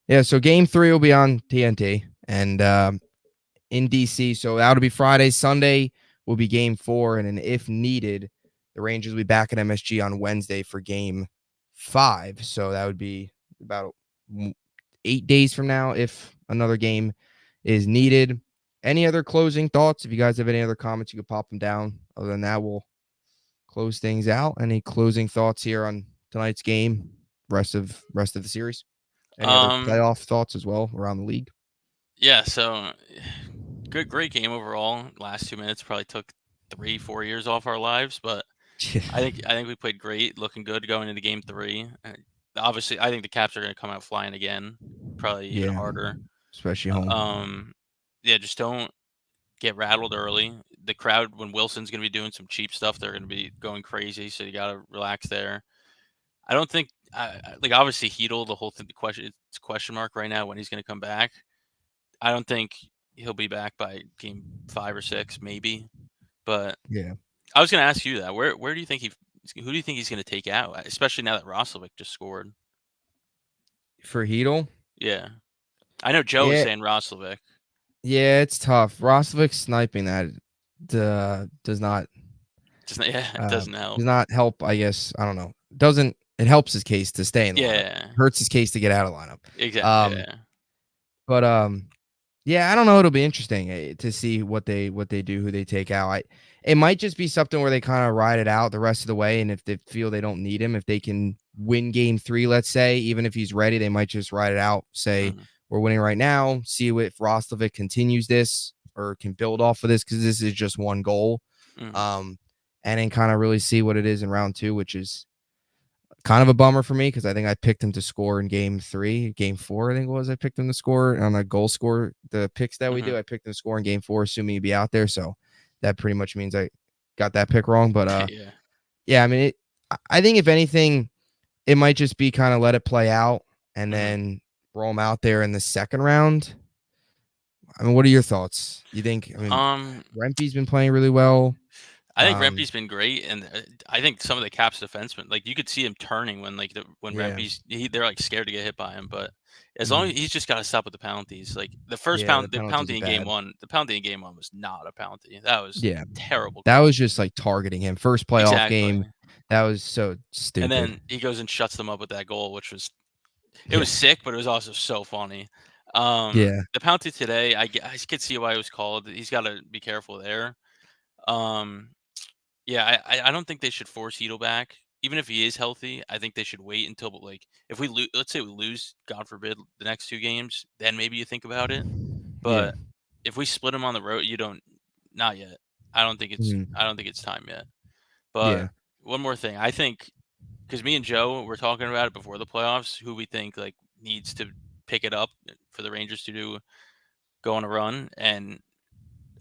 [SPEAKER 3] yeah, so game 3 will be on TNT and in DC. So that'll be Friday. Sunday will be game 4. And then if needed, the Rangers will be back at MSG on Wednesday for game 5. So that would be about 8 days from now if another game is needed. Any other closing thoughts? If you guys have any other comments, you can pop them down. Other than that, we'll close things out. Any closing thoughts here on tonight's game, rest of the series? Any other
[SPEAKER 2] Um.
[SPEAKER 3] playoff thoughts as well around the league?
[SPEAKER 2] Yeah. So great game overall. Last 2 minutes probably took 3-4 years off our lives, but I think we played great, looking good going into game 3. obviously, I think the Caps are going to come out flying again, probably even harder.
[SPEAKER 3] Especially home.
[SPEAKER 2] Yeah, just don't get rattled early. The crowd, when Wilson's going to be doing some cheap stuff, they're going to be going crazy. So you got to relax there. I don't think, like, obviously Heedle, the whole thing, it's a question mark right now when he's going to come back. I don't think he'll be back by game 5 or 6, maybe. But
[SPEAKER 3] Yeah.
[SPEAKER 2] I was going to ask you that. Who do you think who do you think he's going to take out, especially now that Roslovic just scored?
[SPEAKER 3] For Heedle?
[SPEAKER 2] Yeah. I know Joe was saying Roslovic.
[SPEAKER 3] Yeah, it's tough. Roslovic sniping that does not
[SPEAKER 2] it doesn't help.
[SPEAKER 3] Does not help, I guess. I don't know. It helps his case to stay in the lineup. Hurts his case to get out of lineup.
[SPEAKER 2] Exactly.
[SPEAKER 3] But yeah, I don't know. It'll be interesting to see what they do, who they take out. It might just be something where they kind of ride it out the rest of the way, and if they feel they don't need him, if they can win game 3, let's say, even if he's ready, they might just ride it out. Say we're winning right now. See if Roslovic continues this or can build off of this, because this is just one goal. And then kind of really see what it is in round 2, which is kind of a bummer for me because I think I picked him to score in game 4, I think it was. I picked him to score on a goal score. The picks that we do, I picked him to score in game 4, assuming he'd be out there. So that pretty much means I got that pick wrong. But yeah, I mean, I think if anything, it might just be kind of let it play out and then roll him out there in the second round. I mean, what are your thoughts? You think? I mean, Rempe's been playing really well.
[SPEAKER 2] I think Rempe's been great, and I think some of the Caps defensemen, like, you could see him turning when Rempe's they're like scared to get hit by him. But as long as he's just got to stop with the penalties. Like the first the penalty in game 1, was not a penalty. That was terrible.
[SPEAKER 3] That was just like targeting him. First playoff game. That was so stupid.
[SPEAKER 2] And then he goes and shuts them up with that goal, which was was sick, but it was also so funny. The penalty today, I could see why it was called. He's got to be careful there. Yeah, I don't think they should force Heedle back. Even if he is healthy, I think they should wait until, like, if we let's say we lose, God forbid, the next 2 games, then maybe you think about it. But if we split him on the road, not yet. I don't think it's time yet. But one more thing, I think, because me and Joe were talking about it before the playoffs, who we think like needs to pick it up for the Rangers to go on a run, and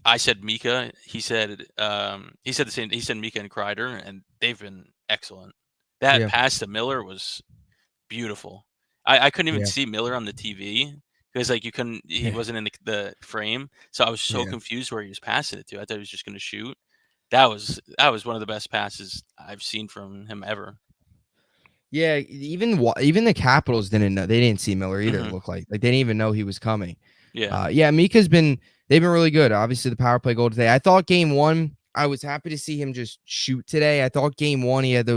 [SPEAKER 2] I said Mika. He said the same. He said Mika and Kreider, and they've been excellent. That pass to Miller was beautiful. I couldn't even see Miller on the TV because like he wasn't in the frame. So I was so confused where he was passing it to. I thought he was just going to shoot. That was one of the best passes I've seen from him ever.
[SPEAKER 3] Yeah, even the Capitals didn't see Miller either. It looked like they didn't even know he was coming.
[SPEAKER 2] Yeah.
[SPEAKER 3] Mika's they've been really good. Obviously, the power play goal today. I thought game 1, I was happy to see him just shoot today. I thought game 1, he had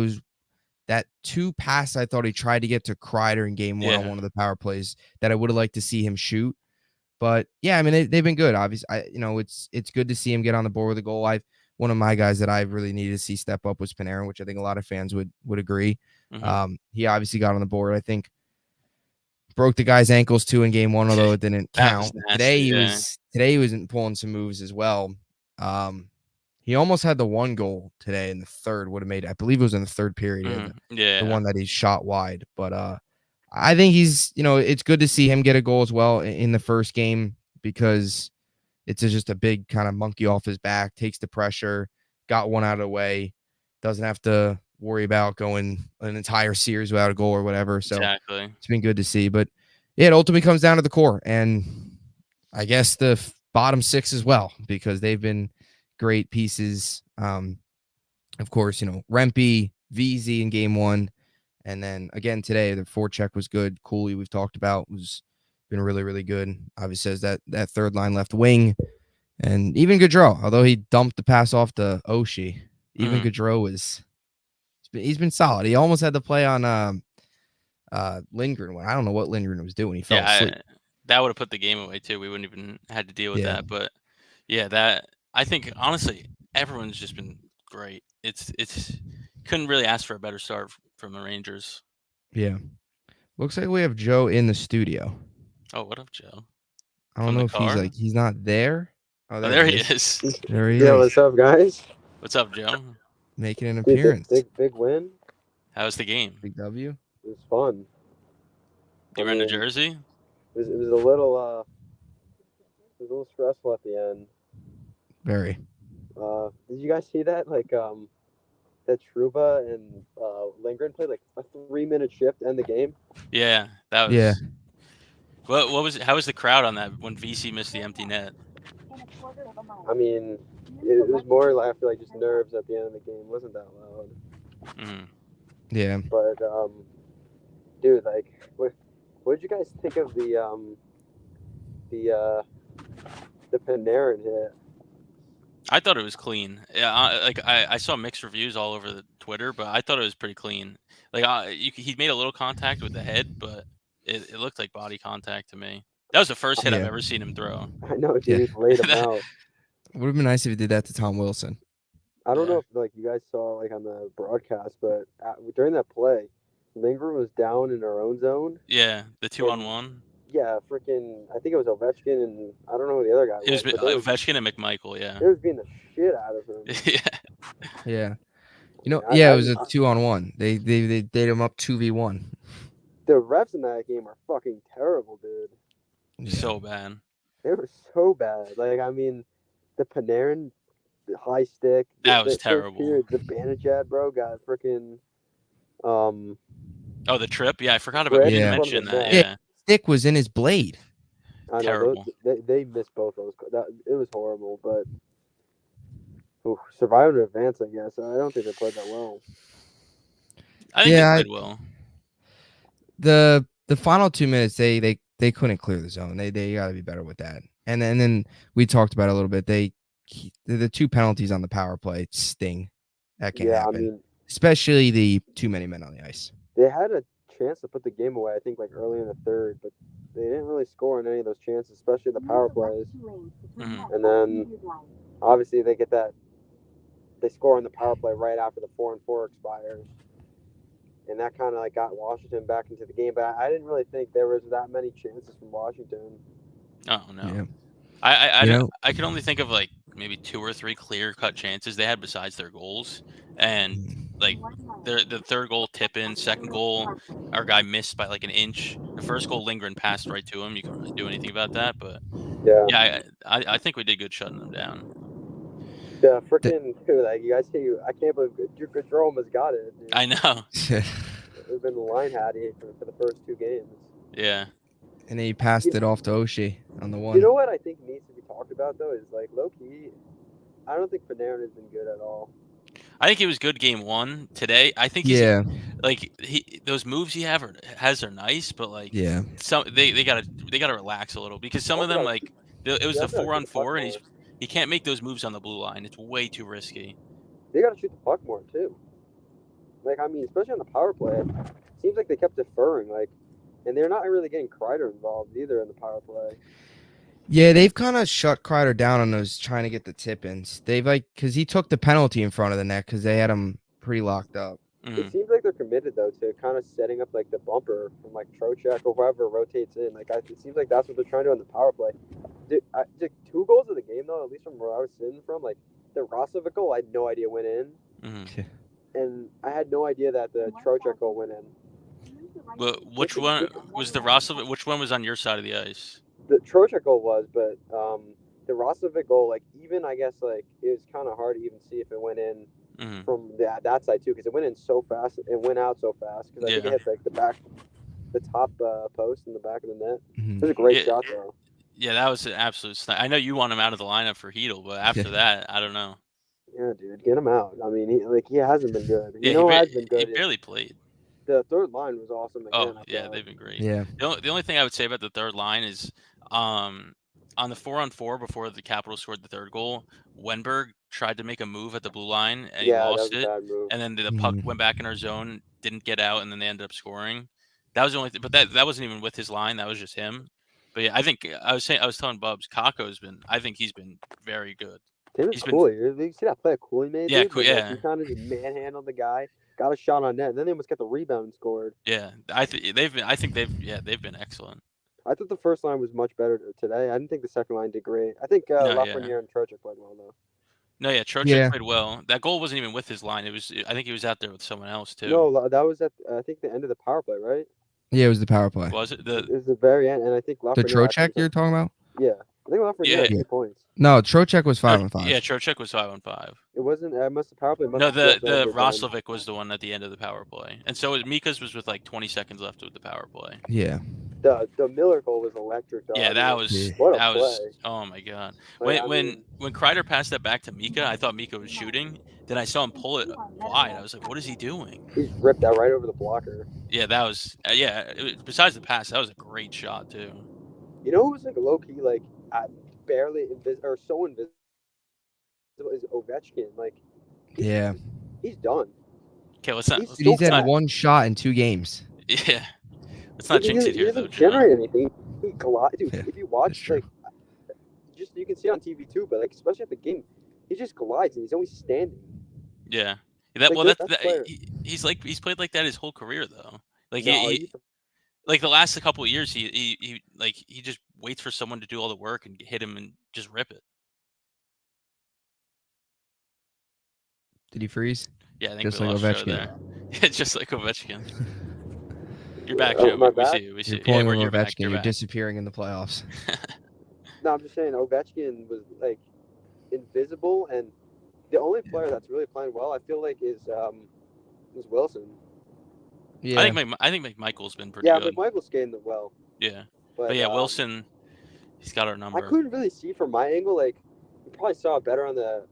[SPEAKER 3] that 2 pass. I thought he tried to get to Kreider in game 1 on one of the power plays that I would have liked to see him shoot. But yeah, I mean, they've been good. Obviously, it's good to see him get on the board with a goal. One of my guys that I really needed to see step up was Panarin, which I think a lot of fans would agree. He obviously got on the board. I think broke the guy's ankles too in game 1, although it didn't count. Today he was pulling some moves as well. He almost had the 1 goal today in the third. Would have made, I believe it was in the third period. The one that he shot wide. But I think he's, it's good to see him get a goal as well in the first game because it's just a big kind of monkey off his back, takes the pressure, got one out of the way, doesn't have to worry about going an entire series without a goal or whatever. So it's been good to see. But it ultimately comes down to the core and I guess the bottom 6 as well, because they've been great pieces. Of course, Rempe, VZ in game 1. And then again today, the forecheck was good. Cooley, we've talked about, was been really, really good. Obviously, says that third line left wing. And even Gaudreau, although he dumped the pass off to Oshie, even Gaudreau he's been solid. He almost had to play on Lindgren. I don't know what Lindgren was doing. He fell asleep.
[SPEAKER 2] That would have put the game away too. We wouldn't even had to deal with that. But yeah, I think honestly everyone's just been great. It's couldn't really ask for a better start from the Rangers.
[SPEAKER 3] Yeah, looks like we have Joe in the studio.
[SPEAKER 2] Oh, what up, Joe?
[SPEAKER 3] I don't know if he's not there.
[SPEAKER 2] Oh, there he is.
[SPEAKER 3] There he is.
[SPEAKER 4] Yeah, what's up, guys?
[SPEAKER 2] What's up, Joe?
[SPEAKER 3] Making an appearance.
[SPEAKER 4] Big win.
[SPEAKER 2] How was the game?
[SPEAKER 3] Big W.
[SPEAKER 4] It was fun.
[SPEAKER 2] You were in New Jersey?
[SPEAKER 4] It was a little stressful at the end.
[SPEAKER 3] Very.
[SPEAKER 4] Did you guys see that? Like that Truba and Lindgren played like a 3-minute shift to end the game.
[SPEAKER 2] Yeah, that was.
[SPEAKER 3] Yeah.
[SPEAKER 2] What was it? How was the crowd on that when VC missed the empty net?
[SPEAKER 4] I mean, it was more like I feel like just nerves at the end of the game. It wasn't that loud.
[SPEAKER 2] Mm.
[SPEAKER 3] Yeah.
[SPEAKER 4] But dude, like, what did you guys think of the Panarin hit?
[SPEAKER 2] I thought it was clean. Yeah, I saw mixed reviews all over the Twitter, but I thought it was pretty clean. Like he made a little contact with the head, but it looked like body contact to me. That was the first hit I've ever seen him throw.
[SPEAKER 4] I know, dude. He laid him out.
[SPEAKER 3] Would have been nice if he did that to Tom Wilson.
[SPEAKER 4] I don't know if like you guys saw like on the broadcast, but during that play, Lindgren was down in our own zone.
[SPEAKER 2] Yeah, the 2-on-1.
[SPEAKER 4] Yeah, freaking. I think it was Ovechkin and I don't know who the other guy was.
[SPEAKER 2] It was Ovechkin and McMichael. Yeah.
[SPEAKER 4] They was beating the shit out of him.
[SPEAKER 3] Yeah. You know, it was a 2-on-1. They did him up 2v1.
[SPEAKER 4] The refs in that game are fucking terrible, dude.
[SPEAKER 3] Yeah.
[SPEAKER 2] So bad.
[SPEAKER 4] They were so bad. Like, I mean, the Panarin, the high stick.
[SPEAKER 2] That was terrible.
[SPEAKER 4] Period, the Banachad, bro, got freaking.
[SPEAKER 2] Oh, the trip. Yeah, I forgot about you mention that. Yeah.
[SPEAKER 3] Stick was in his blade.
[SPEAKER 4] I know,
[SPEAKER 2] terrible.
[SPEAKER 4] They missed both those. It was horrible, but. Survived in advance, I guess. I don't think they played that well.
[SPEAKER 2] I think they played well.
[SPEAKER 3] The final 2 minutes, they couldn't clear the zone. They got to be better with that. And then we talked about it a little bit. The 2 penalties on the power play sting. That can happen. I mean, especially the too many men on the ice.
[SPEAKER 4] They had a chance to put the game away, I think, like early in the third, but they didn't really score on any of those chances, especially the power plays.
[SPEAKER 2] Mm-hmm.
[SPEAKER 4] And then obviously they get that. They score on the power play right after the 4-on-4 expires. And that kind of like got Washington back into the game. But I didn't really think there was that many chances from Washington.
[SPEAKER 2] Oh, no.
[SPEAKER 3] Yeah.
[SPEAKER 2] I can only think of like maybe 2 or 3 clear-cut chances they had besides their goals. And like the third goal tip in, second goal, our guy missed by like an inch. The first goal, Lindgren passed right to him. You can't really do anything about that. But yeah, I think we did good shutting them down.
[SPEAKER 4] Yeah, freaking dude, like you guys see, I can't believe Jerome has got it. Dude.
[SPEAKER 2] I know.
[SPEAKER 4] It's been line hattie for the first 2 games.
[SPEAKER 2] Yeah.
[SPEAKER 3] And then he passed it off to Oshie on the one.
[SPEAKER 4] You know what I think needs to be talked about though is like low key. I don't think Panarin has been good at all.
[SPEAKER 2] I think he was good game 1 today. I think like those moves he has are nice, but like some they gotta relax a little because some of them like it was the 4-on-4 and he can't make those moves on the blue line. It's way too risky.
[SPEAKER 4] They got to shoot the puck more, too. Like, I mean, especially on the power play, it seems like they kept deferring. Like, and they're not really getting Kreider involved either in the power play.
[SPEAKER 3] Yeah, they've kind of shut Kreider down on those trying to get the tip-ins. They've, because he took the penalty in front of the net because they had him pretty locked up.
[SPEAKER 2] Mm-hmm.
[SPEAKER 4] It seems like they're committed, though, to kind of setting up, like, the bumper from, like, Trocheck or whoever rotates in. Like, it seems like that's what they're trying to do on the power play. Dude, 2 goals of the game, though, at least from where I was sitting from, like, the Roslovic goal, I had no idea went in.
[SPEAKER 2] Mm-hmm.
[SPEAKER 4] And I had no idea that the Trocheck goal went in.
[SPEAKER 2] Well, which one was the Roslovic? Which one was on your side of the ice?
[SPEAKER 4] The Trocheck goal was, but the Roslovic goal, like, even, I guess, like, it was kind of hard to even see if it went in.
[SPEAKER 2] Mm-hmm.
[SPEAKER 4] From that side too, because it went in so fast. It went out so fast because I think it hit like the top post in the back of the net.
[SPEAKER 3] Mm-hmm.
[SPEAKER 4] It was a great shot though.
[SPEAKER 2] Yeah, that was an absolute snipe. I know you want him out of the lineup for Hedl, but after that, I don't know.
[SPEAKER 4] Yeah, dude, get him out. I mean, he hasn't been good.
[SPEAKER 2] He
[SPEAKER 4] has been good.
[SPEAKER 2] He barely played.
[SPEAKER 4] The third line was awesome. Again,
[SPEAKER 2] they've been great.
[SPEAKER 3] Yeah.
[SPEAKER 2] The only thing I would say about the third line is, on the 4-on-4 before the Capitals scored the third goal, Wenberg tried to make a move at the blue line and he lost it. And then the puck went back in our zone, didn't get out, and then they ended up scoring. That was the only thing, but that wasn't even with his line. That was just him. But yeah, I think I was telling Bubbs, I think he's been very good.
[SPEAKER 4] He's cool. You see that play cool he made?
[SPEAKER 2] Yeah,
[SPEAKER 4] dude?
[SPEAKER 2] cool. Yeah.
[SPEAKER 4] He kind of just manhandled the guy, got a shot on net, and then they almost got the rebound and scored.
[SPEAKER 2] Yeah, I think they've been excellent.
[SPEAKER 4] I thought the first line was much better today. I didn't think the second line did great. I think Lafreniere and Trocheck played well though.
[SPEAKER 2] No, yeah, Trocheck
[SPEAKER 3] Yeah.
[SPEAKER 2] played well. That goal wasn't even with his line. I think he was out there with someone else too.
[SPEAKER 4] No, that was at I think the end of the power play, right?
[SPEAKER 3] Yeah, it was the power play.
[SPEAKER 2] Was it
[SPEAKER 4] It was the very end, and I think
[SPEAKER 3] The
[SPEAKER 4] Lafreniere
[SPEAKER 3] Trocheck you're talking about?
[SPEAKER 4] Yeah, I think Lafreniere had
[SPEAKER 2] Yeah.
[SPEAKER 4] 2 points.
[SPEAKER 3] No, Trocheck was 5-on-5.
[SPEAKER 2] Yeah, Trocheck was 5-on-5.
[SPEAKER 4] It wasn't. The power play.
[SPEAKER 2] No, the Roslovic was the one at the end of the power play, and so Mika's was with like 20 seconds left with the power play.
[SPEAKER 3] Yeah.
[SPEAKER 4] The Miller goal was electric. Though.
[SPEAKER 2] Yeah, that was
[SPEAKER 4] what a
[SPEAKER 2] that
[SPEAKER 4] play.
[SPEAKER 2] was. Oh my god! When Kreider passed that back to Mika, I thought Mika was shooting. Then I saw him pull it wide. I was like, "What is he doing?"
[SPEAKER 4] He ripped that right over the blocker.
[SPEAKER 2] Yeah, that was. Besides the pass, that was a great shot too.
[SPEAKER 4] You know who's like low key like barely invisible or so invisible is Ovechkin. Like, he's done.
[SPEAKER 2] Okay, let's not.
[SPEAKER 3] He's had 1 shot in 2 games.
[SPEAKER 2] Yeah, let's not jinx it here though.
[SPEAKER 4] He doesn't generate anything. He glides, dude.
[SPEAKER 3] Yeah,
[SPEAKER 4] if you watch like, just you can see on TV too, but like especially at the game, he just glides and he's always standing.
[SPEAKER 2] Yeah. He's played like that his whole career though. Like like the last couple of years, he just waits for someone to do all the work and hit him and just rip it.
[SPEAKER 3] Did he freeze?
[SPEAKER 2] Yeah, I think
[SPEAKER 3] just
[SPEAKER 2] we
[SPEAKER 3] like
[SPEAKER 2] lost
[SPEAKER 3] Ovechkin.
[SPEAKER 2] there. Just like Ovechkin. You're back, Joe. We see you. We see
[SPEAKER 3] you're pulling
[SPEAKER 2] you're
[SPEAKER 3] Ovechkin.
[SPEAKER 2] back.
[SPEAKER 3] You're disappearing in the playoffs.
[SPEAKER 4] No, I'm just saying Ovechkin was like invisible, and the only player that's really playing well, I feel like, is Wilson.
[SPEAKER 3] Yeah,
[SPEAKER 2] I think McMichael's been pretty good.
[SPEAKER 4] Yeah, McMichael's skating it well.
[SPEAKER 2] Yeah, but yeah, Wilson, he's got our number.
[SPEAKER 4] I couldn't really see from my angle. Like, you probably saw it better on the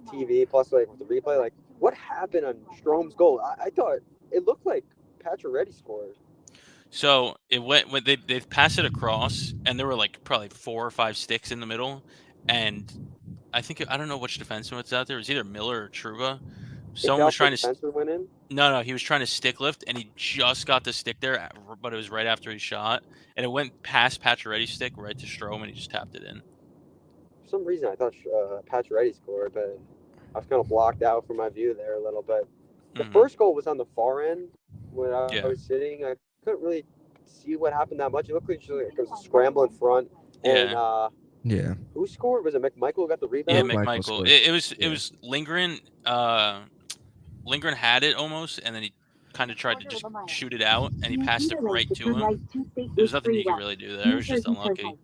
[SPEAKER 4] TV. Plus, like with the replay, like what happened on Strom's goal? I thought it looked like Pacioretty scored.
[SPEAKER 2] So it went when they passed it across, and there were like probably 4 or 5 sticks in the middle, and I don't know which defenseman was out there. It was either Miller or Truba. Someone was trying to.
[SPEAKER 4] Went in?
[SPEAKER 2] No, he was trying to stick lift, and he just got the stick there, but it was right after he shot, and it went past Pacioretty's stick right to Strome, and he just tapped it in.
[SPEAKER 4] For some reason, I thought Pacioretty scored, but I was kind of blocked out from my view there a little bit. The first goal was on the far end when I was sitting. I couldn't really see what happened that much. It looked like it was a scramble in front. And, who scored? Was it McMichael who got the rebound?
[SPEAKER 2] Yeah, McMichael. It was Lindgren. Lindgren had it almost, and then he kind of tried to just shoot it out, and he passed it right to him. There's nothing you can really do there. It was just unlucky.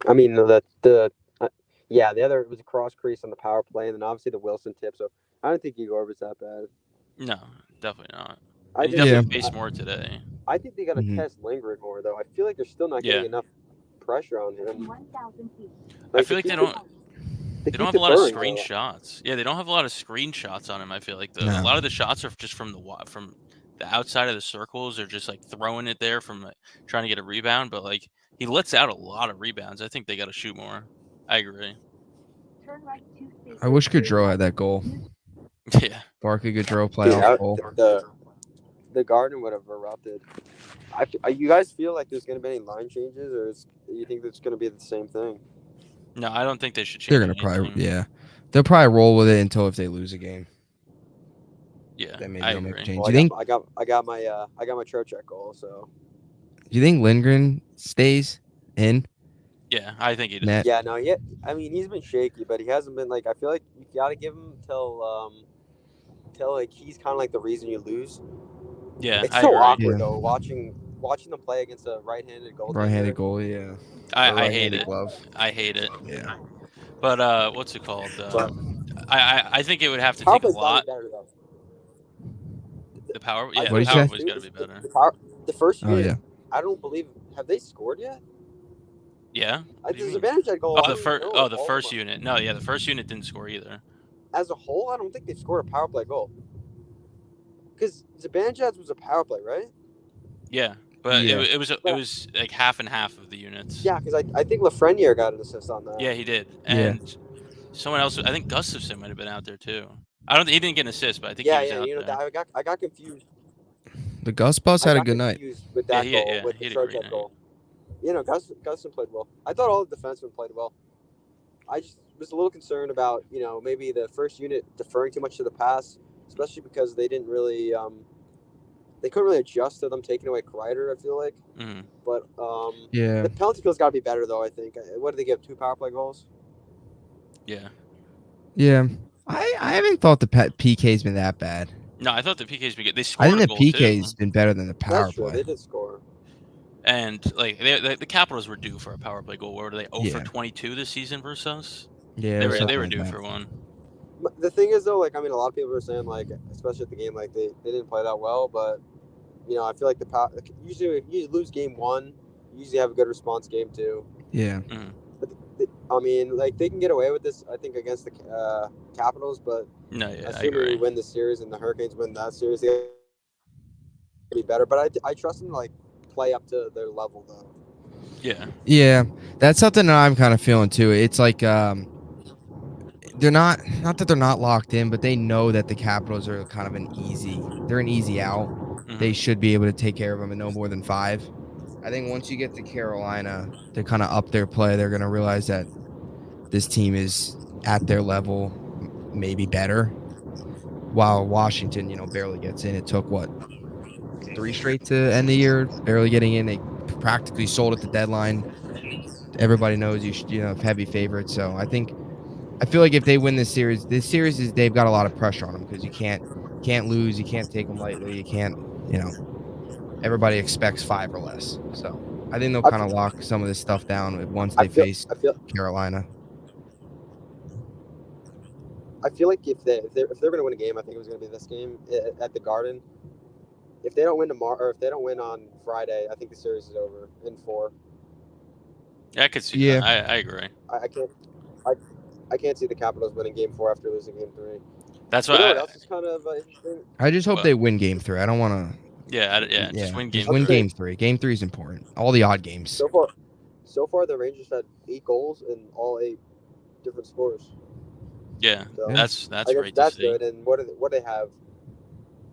[SPEAKER 4] I mean, the other, it was a cross crease on the power play, and then obviously the Wilson tip. So I don't think Igor was that bad.
[SPEAKER 2] No, definitely not.
[SPEAKER 4] I
[SPEAKER 2] He definitely faced more today.
[SPEAKER 4] I think they got to test Lindgren more, though. I feel like they're still not getting enough pressure on him.
[SPEAKER 2] I feel like they don't have a lot of screen shots. Yeah, they don't have a lot of screen shots on him. I feel like a lot of the shots are just from the outside of the circles, or just like throwing it there from trying to get a rebound. But like he lets out a lot of rebounds. I think they got to shoot more. I agree.
[SPEAKER 3] I wish Gaudreau had that goal.
[SPEAKER 2] Yeah,
[SPEAKER 3] Barkley Gaudreau playoff goal.
[SPEAKER 4] The Garden would have erupted. You guys feel like there's going to be any line changes, or do you think it's going to be the same thing?
[SPEAKER 2] No, I don't think they should change.
[SPEAKER 3] They're going to probably, they'll probably roll with it until if they lose a game.
[SPEAKER 2] Yeah,
[SPEAKER 3] then maybe they'll make a change.
[SPEAKER 4] Well, I got my Trocheck goal. So,
[SPEAKER 3] do you think Lindgren stays in?
[SPEAKER 2] Yeah, I think he does.
[SPEAKER 4] Yeah, no, I mean, he's been shaky, but he hasn't been like. I feel like you got to give him till like he's kind of like the reason you lose.
[SPEAKER 2] Yeah,
[SPEAKER 4] it's so awkward though watching them play against a right-handed goal.
[SPEAKER 3] Right-handed goal, yeah.
[SPEAKER 2] I hate it.
[SPEAKER 3] Glove.
[SPEAKER 2] I hate it.
[SPEAKER 3] Yeah.
[SPEAKER 2] But what's it called? I think it would have to take a lot. The power, the power play's got to be better.
[SPEAKER 4] The first unit, I don't believe. Have they scored yet?
[SPEAKER 2] Yeah.
[SPEAKER 4] There's a Vanderjagt goal.
[SPEAKER 2] The first unit. No, the first unit didn't score either.
[SPEAKER 4] As a whole, I don't think they've scored a power play goal. Because Zibanejad was a power play, right?
[SPEAKER 2] Yeah, but it was like half and half of the units.
[SPEAKER 4] Yeah, because I think Lafreniere got an assist on that.
[SPEAKER 2] Yeah, he did, and someone else. I think Gustafsson might have been out there too. He didn't get an assist, but I think he was out there.
[SPEAKER 4] I got confused.
[SPEAKER 3] The Gus Bus had a good night.
[SPEAKER 4] With that goal, with the Trocheck goal. Gustafsson played well. I thought all the defensemen played well. I just was a little concerned about maybe the first unit deferring too much to the pass. Especially because they didn't really, they couldn't really adjust to them taking away Kreider, I feel like.
[SPEAKER 2] Mm-hmm.
[SPEAKER 4] But the penalty kill's got to be better, though. I think. What did they give? 2 power play goals.
[SPEAKER 2] Yeah.
[SPEAKER 3] Yeah, I haven't thought the PK's been that bad.
[SPEAKER 2] No, I thought the PK's been good. They
[SPEAKER 3] I
[SPEAKER 2] scored
[SPEAKER 3] think
[SPEAKER 2] a
[SPEAKER 3] the
[SPEAKER 2] goal too.
[SPEAKER 3] PK's been better than the power
[SPEAKER 4] That's true.
[SPEAKER 3] play.
[SPEAKER 4] They did score.
[SPEAKER 2] And like the Capitals were due for a power play goal. What were they 0 for
[SPEAKER 3] Yeah.
[SPEAKER 2] 22 this season versus us?
[SPEAKER 3] Yeah,
[SPEAKER 2] They
[SPEAKER 3] or
[SPEAKER 2] were
[SPEAKER 3] something
[SPEAKER 2] they were
[SPEAKER 3] like
[SPEAKER 2] due
[SPEAKER 3] that.
[SPEAKER 2] for one.
[SPEAKER 4] The thing is, though, like, I mean, a lot of people are saying, like, especially at the game, like, they didn't play that well, but, you know, I feel like usually if you lose game one, you usually have a good response game two.
[SPEAKER 3] Yeah.
[SPEAKER 4] But, I mean, like, they can get away with this, I think, against the Capitals, but
[SPEAKER 2] No, yeah, I
[SPEAKER 4] assuming
[SPEAKER 2] agree.
[SPEAKER 4] we win the series and the Hurricanes win that series, they'll be better. But I trust them to, like, play up to their level, though.
[SPEAKER 2] Yeah.
[SPEAKER 3] Yeah, that's something that I'm kind of feeling too. It's like they're not that they're not locked in, but they know that the Capitals are kind of they're an easy out. They should be able to take care of them in no more than 5. I think once you get to Carolina, they kind of up their play. They're going to realize that this team is at their level, maybe better. While Washington, barely gets in. It took 3 straight to end the year, barely getting in. They practically sold at the deadline. Everybody knows heavy favorites. So I feel like if they win this series is they've got a lot of pressure on them because you can't lose, you can't take them lightly, you can't, everybody expects 5 or less. So I think they'll kind of lock some of this stuff down once they face Carolina.
[SPEAKER 4] I feel like if they're going to win a game, I think it was going to be this game at the Garden. If they don't win tomorrow, or if they don't win on Friday, I think the series is over in 4.
[SPEAKER 2] Yeah, I could see that. I agree.
[SPEAKER 4] I can't see the Capitals winning game 4 after losing game 3.
[SPEAKER 2] That's why.
[SPEAKER 4] You know what else is kind of interesting?
[SPEAKER 3] I just hope they win game 3. I don't want to.
[SPEAKER 2] Yeah, just win game.
[SPEAKER 3] Just win game 3. Game 3 is important. All the odd games.
[SPEAKER 4] So far, the Rangers had 8 goals in all 8 different scores.
[SPEAKER 2] Yeah, so that's great.
[SPEAKER 4] That's good. And what do they have?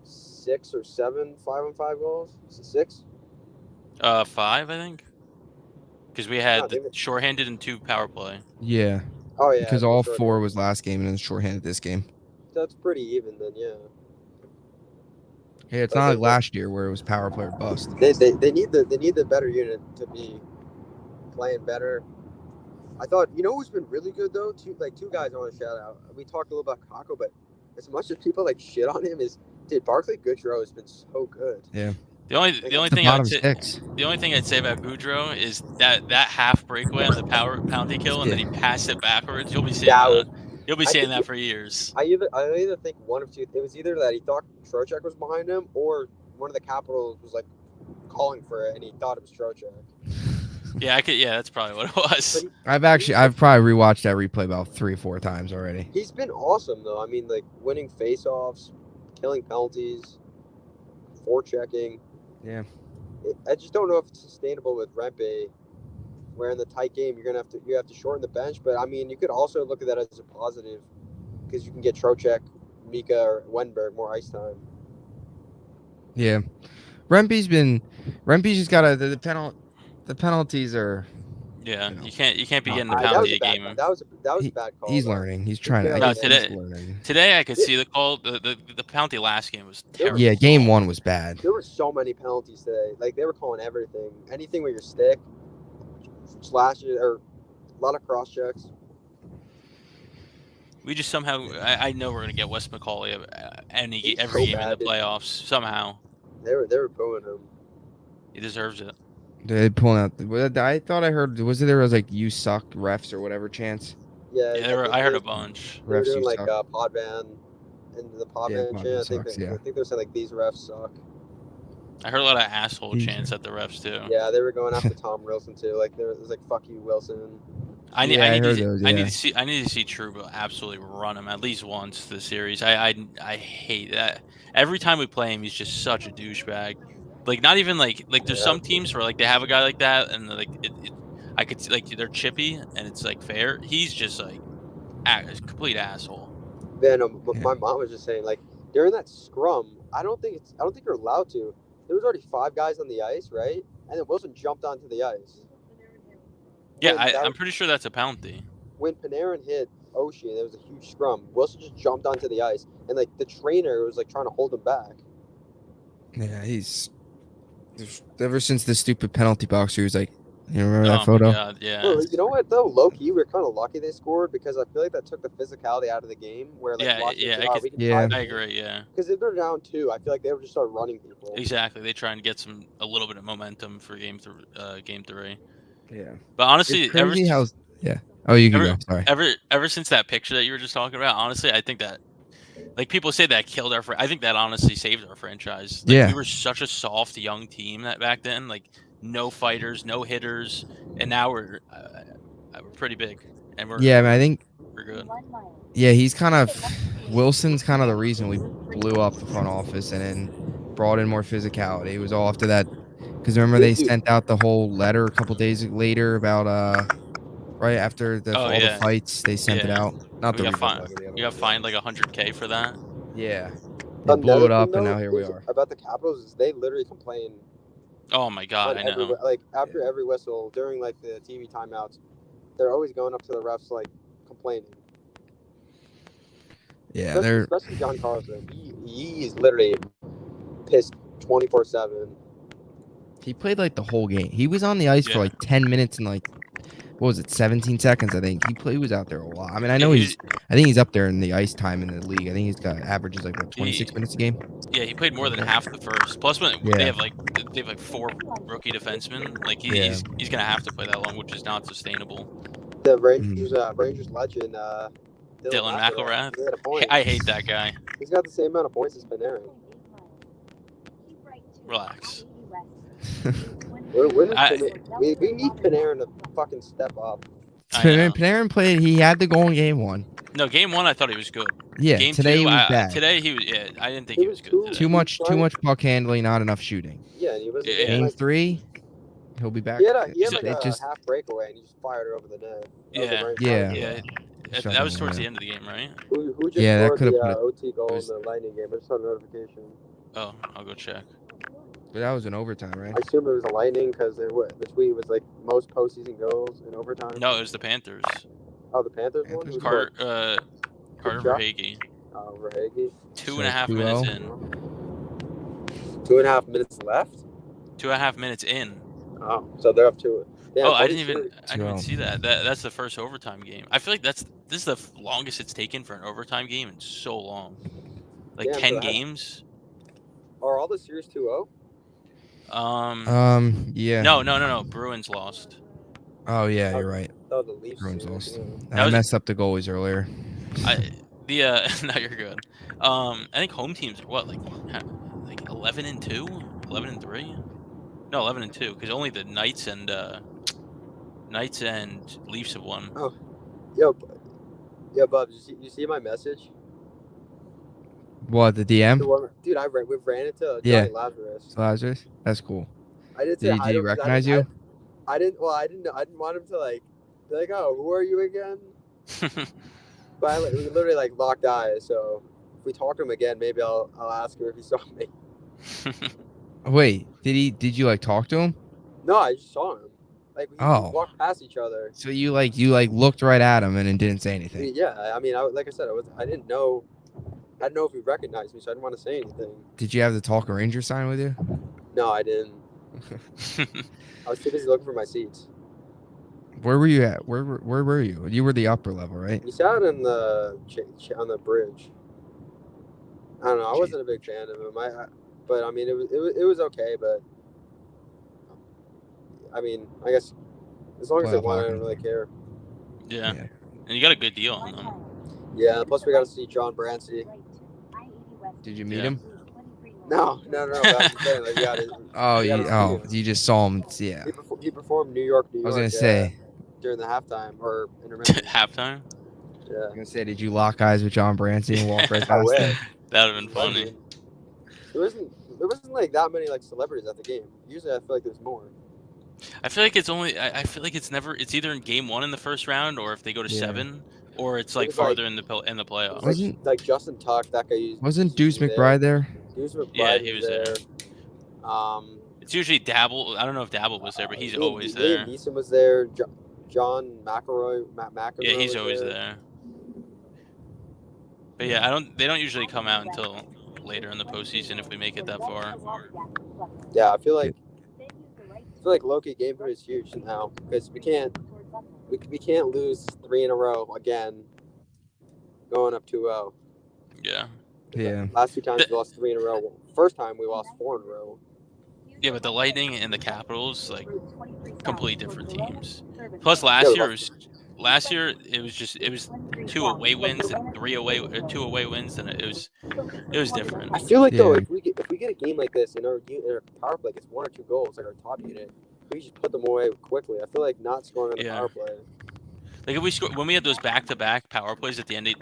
[SPEAKER 4] 6 or 7 5-on-5 goals? 6?
[SPEAKER 2] 5, I think. Because we had the shorthanded and 2 power play.
[SPEAKER 3] Yeah.
[SPEAKER 4] Oh yeah.
[SPEAKER 3] Because all 4 was last game and then shorthanded this game.
[SPEAKER 4] That's pretty even then, yeah.
[SPEAKER 3] Yeah, it's not like last year where it was power play or bust.
[SPEAKER 4] They need the better unit to be playing better. I thought, who's been really good though? Two guys I want to shout out. We talked a little about Kakko, but as much as people shit on him Barclay Goodrow has been so good.
[SPEAKER 3] Yeah.
[SPEAKER 2] The only thing I'd say about Goudreau is that half breakaway on the penalty kill and then he passed it backwards. You'll be seeing that for years.
[SPEAKER 4] I either think one of two. It was either that he thought Trocheck was behind him, or one of the Capitals was calling for it and he thought it was Trocheck.
[SPEAKER 2] Yeah, that's probably what it was.
[SPEAKER 3] I've probably rewatched that replay about 3 or 4 times already.
[SPEAKER 4] He's been awesome though. I mean, winning faceoffs, killing penalties, forechecking.
[SPEAKER 3] Yeah.
[SPEAKER 4] I just don't know if it's sustainable with Rempe, where in the tight game you have to shorten the bench. But I mean, you could also look at that as a positive because you can get Trocheck, Mika, or Wenberg more ice time.
[SPEAKER 3] Yeah, Rempe's just got the penalties are.
[SPEAKER 2] Yeah, you can't be getting the penalty a game.
[SPEAKER 4] That was a bad call.
[SPEAKER 3] He's learning. He's trying to.
[SPEAKER 2] No, today I could see the call. The penalty last game was terrible.
[SPEAKER 3] Yeah, game 1 was bad.
[SPEAKER 4] There were so many penalties today. They were calling everything, anything with your stick, slashes, or a lot of cross checks.
[SPEAKER 2] We just somehow. I know we're gonna get Wes McCauley every game in the playoffs somehow.
[SPEAKER 4] They were booing him.
[SPEAKER 2] He deserves it.
[SPEAKER 3] They pulling out. I thought I heard. There was you suck refs or whatever chance.
[SPEAKER 4] Yeah,
[SPEAKER 2] I heard a bunch.
[SPEAKER 4] They were doing Podvan and the Podvan chant. I think they were saying these refs suck.
[SPEAKER 2] I heard a lot of asshole chants at the refs too.
[SPEAKER 4] Yeah, they were going after Tom Wilson too. There was "fuck you, Wilson."
[SPEAKER 2] I need to see Trouba absolutely run him at least once this series. I hate that. Every time we play him, he's just such a douchebag. Not even there's some teams where they have a guy like that and I could see they're chippy and it's fair. He's just a complete asshole.
[SPEAKER 4] Man, my mom was just saying during that scrum, I don't think you're allowed to. There was already 5 guys on the ice, right? And then Wilson jumped onto the ice.
[SPEAKER 2] Yeah, I'm pretty sure that's a penalty.
[SPEAKER 4] When Panarin hit Oshie, there was a huge scrum. Wilson just jumped onto the ice, and the trainer was trying to hold him back.
[SPEAKER 3] Yeah, he's ever since the stupid penalty box, he was You remember that
[SPEAKER 2] Oh
[SPEAKER 3] photo?
[SPEAKER 2] my God, yeah.
[SPEAKER 4] Well, you know what though? Low key, we're kind of lucky they scored because I feel like that took the physicality out of the game. Where like
[SPEAKER 2] Yeah,
[SPEAKER 4] Washington,
[SPEAKER 2] yeah,
[SPEAKER 4] said,
[SPEAKER 2] I
[SPEAKER 4] "Oh,
[SPEAKER 2] could-
[SPEAKER 4] we can
[SPEAKER 3] Yeah.
[SPEAKER 4] tie the
[SPEAKER 2] I
[SPEAKER 4] game."
[SPEAKER 2] agree. Yeah,
[SPEAKER 4] Because if they're down 2, I feel like they would just start running people.
[SPEAKER 2] exactly. They try and get a little bit of momentum for game 3.
[SPEAKER 3] Yeah.
[SPEAKER 2] But honestly,
[SPEAKER 3] It's crazy how. Yeah. Oh, you can go. Sorry.
[SPEAKER 2] ever since that picture that you were just talking about, honestly, I think that like people say that killed our. I think that honestly saved our franchise. Like
[SPEAKER 3] Yeah.
[SPEAKER 2] we were such a soft young team that back then, like no fighters, no hitters, and now we're pretty big and
[SPEAKER 3] Yeah, I mean, I think.
[SPEAKER 2] we're good.
[SPEAKER 3] Yeah, he's kind of Wilson's kind of the reason we blew up the front office and then brought in more physicality. It was all after that because remember they sent out the whole letter a couple days later about right after
[SPEAKER 2] Oh,
[SPEAKER 3] all the
[SPEAKER 2] yeah.
[SPEAKER 3] fights they sent it
[SPEAKER 2] Yeah.
[SPEAKER 3] out. Not
[SPEAKER 2] We
[SPEAKER 3] the
[SPEAKER 2] got
[SPEAKER 3] revolt
[SPEAKER 2] fined.
[SPEAKER 3] letter, the other
[SPEAKER 2] We
[SPEAKER 3] one.
[SPEAKER 2] got fined like $100K for that.
[SPEAKER 3] Yeah, they blew it up and now here we are.
[SPEAKER 4] About the Capitals is they literally complain
[SPEAKER 2] Oh my God, I know.
[SPEAKER 4] like after every whistle during like the TV timeouts, they're always going up to the refs like complaining.
[SPEAKER 3] Yeah,
[SPEAKER 4] especially John Carlson. He is literally pissed 24/7.
[SPEAKER 3] He played like the whole game. He was on the ice for like 10 minutes and like what was it, 17 seconds? I think he was out there a lot. I mean, I know I think he's up there in the ice time in the league. I think he's got averages like what 26 minutes a game.
[SPEAKER 2] Yeah, he played more than half the first. Plus, when they have like 4 rookie defensemen, like he's gonna have to play that long, which is not sustainable.
[SPEAKER 4] The Rangers legend,
[SPEAKER 2] Dylan McElrath. I hate that guy.
[SPEAKER 4] He's got the same amount of points as Panarin.
[SPEAKER 2] Relax.
[SPEAKER 4] We need Panarin to fucking step up.
[SPEAKER 3] Panarin played. He had the goal in game 1.
[SPEAKER 2] No, game 1 I thought he was good.
[SPEAKER 3] Yeah,
[SPEAKER 2] game
[SPEAKER 3] today
[SPEAKER 2] 2,
[SPEAKER 3] he was bad.
[SPEAKER 2] Today he was. Yeah, I didn't think he was good. Today.
[SPEAKER 3] Too much puck handling, not enough shooting.
[SPEAKER 4] Yeah, and he was
[SPEAKER 3] game 3. He'll be back.
[SPEAKER 4] He had like a half breakaway and he just fired it over the net.
[SPEAKER 2] Yeah. That was towards the end of the game, right?
[SPEAKER 4] Who just scored the OT goal in the Lightning game? I just saw a notification.
[SPEAKER 2] Oh, I'll go check.
[SPEAKER 3] But that was an overtime, right?
[SPEAKER 4] I assume it was a Lightning because the tweet was like most postseason goals in overtime.
[SPEAKER 2] No, it was the Panthers.
[SPEAKER 4] Oh, the Panthers one?
[SPEAKER 2] Carter Verhaeghe.
[SPEAKER 4] Oh, Verhaeghe.
[SPEAKER 2] 2.5 minutes in.
[SPEAKER 4] 2.5 minutes left?
[SPEAKER 2] 2.5 minutes in.
[SPEAKER 4] Oh, so they're up to it. Yeah,
[SPEAKER 2] I didn't even see that. That's the first overtime game. I feel like this is the longest it's taken for an overtime game in so long. Like 10 games.
[SPEAKER 4] Are all the series 2-0?
[SPEAKER 3] Yeah.
[SPEAKER 2] No. Bruins lost.
[SPEAKER 3] Oh yeah, you're right.
[SPEAKER 4] Oh, the Leafs.
[SPEAKER 3] Bruins lost. I messed up the goalies earlier.
[SPEAKER 2] No, you're good. I think home teams are what, like 11-2, 11-3. No, 11-2, because only the Knights and Leafs have won.
[SPEAKER 4] Oh, yo, Bubbs, you see my message?
[SPEAKER 3] What, the DM?
[SPEAKER 4] Dude, we ran into Johnny Lazarus.
[SPEAKER 3] Lazarus? That's cool.
[SPEAKER 4] I did say
[SPEAKER 3] Did he recognize you?
[SPEAKER 4] I didn't want him to like be like, oh, who are you again? But we literally like locked eyes. So if we talk to him again, maybe I'll ask him if he saw me.
[SPEAKER 3] Wait, did you like talk to him?
[SPEAKER 4] No, I just saw him. Like we walked past each other.
[SPEAKER 3] So you looked right at him and didn't say anything.
[SPEAKER 4] Yeah, I mean, like I said, I didn't know if he recognized me, so I didn't want to say anything.
[SPEAKER 3] Did you have the Talk Ranger sign with you?
[SPEAKER 4] No, I didn't. I was too busy looking for my seats.
[SPEAKER 3] Where were you at? Where were you? You were the upper level, right?
[SPEAKER 4] We sat on the bridge. I don't know. I wasn't a big fan of him. But I mean, it was okay. But I mean, I guess as long as they won, I don't really care.
[SPEAKER 2] Yeah, and you got a good deal on them.
[SPEAKER 4] Yeah. Plus, we got to see John Brancy.
[SPEAKER 3] Did you meet him?
[SPEAKER 4] No.
[SPEAKER 3] You just saw him. Yeah.
[SPEAKER 4] He performed New York.
[SPEAKER 3] I was gonna say
[SPEAKER 4] during the halftime or intermission.
[SPEAKER 2] Halftime.
[SPEAKER 4] Yeah.
[SPEAKER 3] I was gonna say, did you lock eyes with John Brancy and walk right past him?
[SPEAKER 2] That would have been funny.
[SPEAKER 4] There wasn't like that many like celebrities at the game. Usually, I feel like there's more.
[SPEAKER 2] I feel like it's only. I feel like it's never. It's either in game 1 in the first round, or if they go to 7, or it's like farther in the playoffs.
[SPEAKER 4] Like Justin Tuck, that guy.
[SPEAKER 3] Wasn't Deuce McBride there?
[SPEAKER 4] Deuce McBride
[SPEAKER 2] he was there. It's usually Dabble. I don't know if Dabble was there, but he's always there.
[SPEAKER 4] Liam Neeson was there. John McElroy.
[SPEAKER 2] Yeah, he's always there. But yeah, they don't usually come out until later in the postseason if we make it that far.
[SPEAKER 4] Yeah, I feel like feel like low-key game 3 is huge now because we can't lose 3 in a row again, going up 2-0.
[SPEAKER 2] Yeah.
[SPEAKER 3] Yeah.
[SPEAKER 4] Last 2 times we lost 3 in a row. First time we lost 4 in a row.
[SPEAKER 2] Yeah, but the Lightning and the Capitals, like, completely different teams. Plus, last year it was 2 away wins and 2 away wins, and it was different.
[SPEAKER 4] I feel like though,
[SPEAKER 3] Yeah.
[SPEAKER 4] if we get a game like this in our power play, it's 1 or 2 goals, like our top unit, we just put them away quickly. I feel like not scoring on the power play.
[SPEAKER 2] Like if we score when we had those back-to-back power plays at the end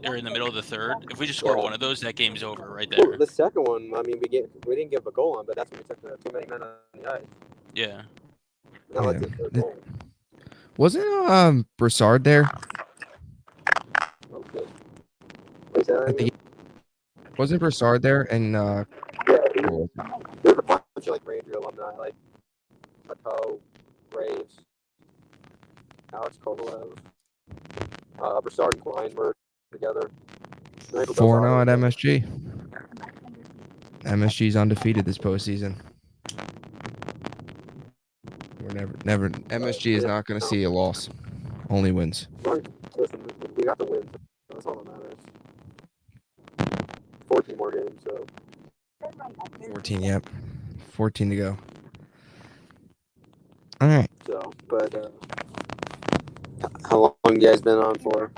[SPEAKER 2] or in the middle of the third, if we just score one of those, that game's over right there.
[SPEAKER 4] Well, the second one, I mean, we didn't give a goal on, but that's when we took too many men on the ice.
[SPEAKER 2] Yeah.
[SPEAKER 4] That led to the third goal.
[SPEAKER 3] Wasn't Broussard there?
[SPEAKER 4] Okay. Wait,
[SPEAKER 3] I think wasn't Broussard there? And
[SPEAKER 4] yeah, there's a bunch of like Ranger alumni, like Pato, Graves, Alex Kovalev, Broussard and Klein were together.
[SPEAKER 3] 4-0 at MSG. MSG's undefeated this postseason. We're never. MSG is not going to see a loss. Only wins.
[SPEAKER 4] Listen, we got the win. That's all that matters. 14 more games, so.
[SPEAKER 3] 14, yep. 14 to go. All right.
[SPEAKER 4] So, but how long you guys been on for?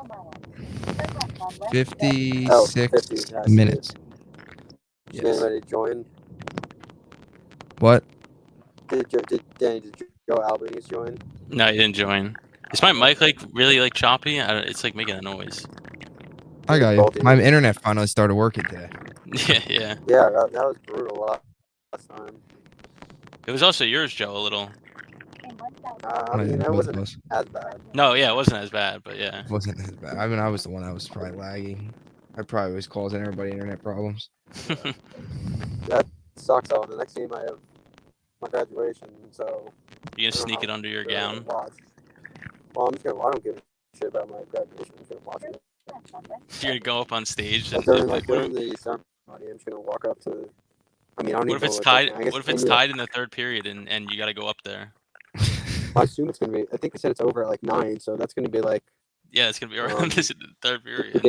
[SPEAKER 3] 56 minutes.
[SPEAKER 4] Did anybody join?
[SPEAKER 3] What?
[SPEAKER 4] Did Joe Albanese join?
[SPEAKER 2] No, he didn't join. Is my mic like really like choppy? It's like making a noise.
[SPEAKER 3] I got you. My internet finally started working today.
[SPEAKER 2] Yeah.
[SPEAKER 4] Yeah, that was brutal last time.
[SPEAKER 2] It was also yours, Joe, a little.
[SPEAKER 4] I mean, it wasn't as bad.
[SPEAKER 2] No, yeah, it wasn't as bad, but yeah.
[SPEAKER 3] It wasn't as bad. I mean, I was the one that was probably lagging. I probably was causing everybody internet problems.
[SPEAKER 4] That sucks. The next game I have my graduation, so.
[SPEAKER 2] You gonna sneak it under your gown?
[SPEAKER 4] Watch. Well, I don't give a shit about my graduation. I'm just gonna watch it.
[SPEAKER 2] You're gonna go up on stage and
[SPEAKER 4] during the ceremony, I'm just gonna walk up to. I mean, I don't
[SPEAKER 2] what if it's tied? What if it's tied in the third period and you got to go up there?
[SPEAKER 4] I assume it's gonna be. I think they said it's over at like 9, so that's gonna be like.
[SPEAKER 2] Yeah, it's gonna be around this third period.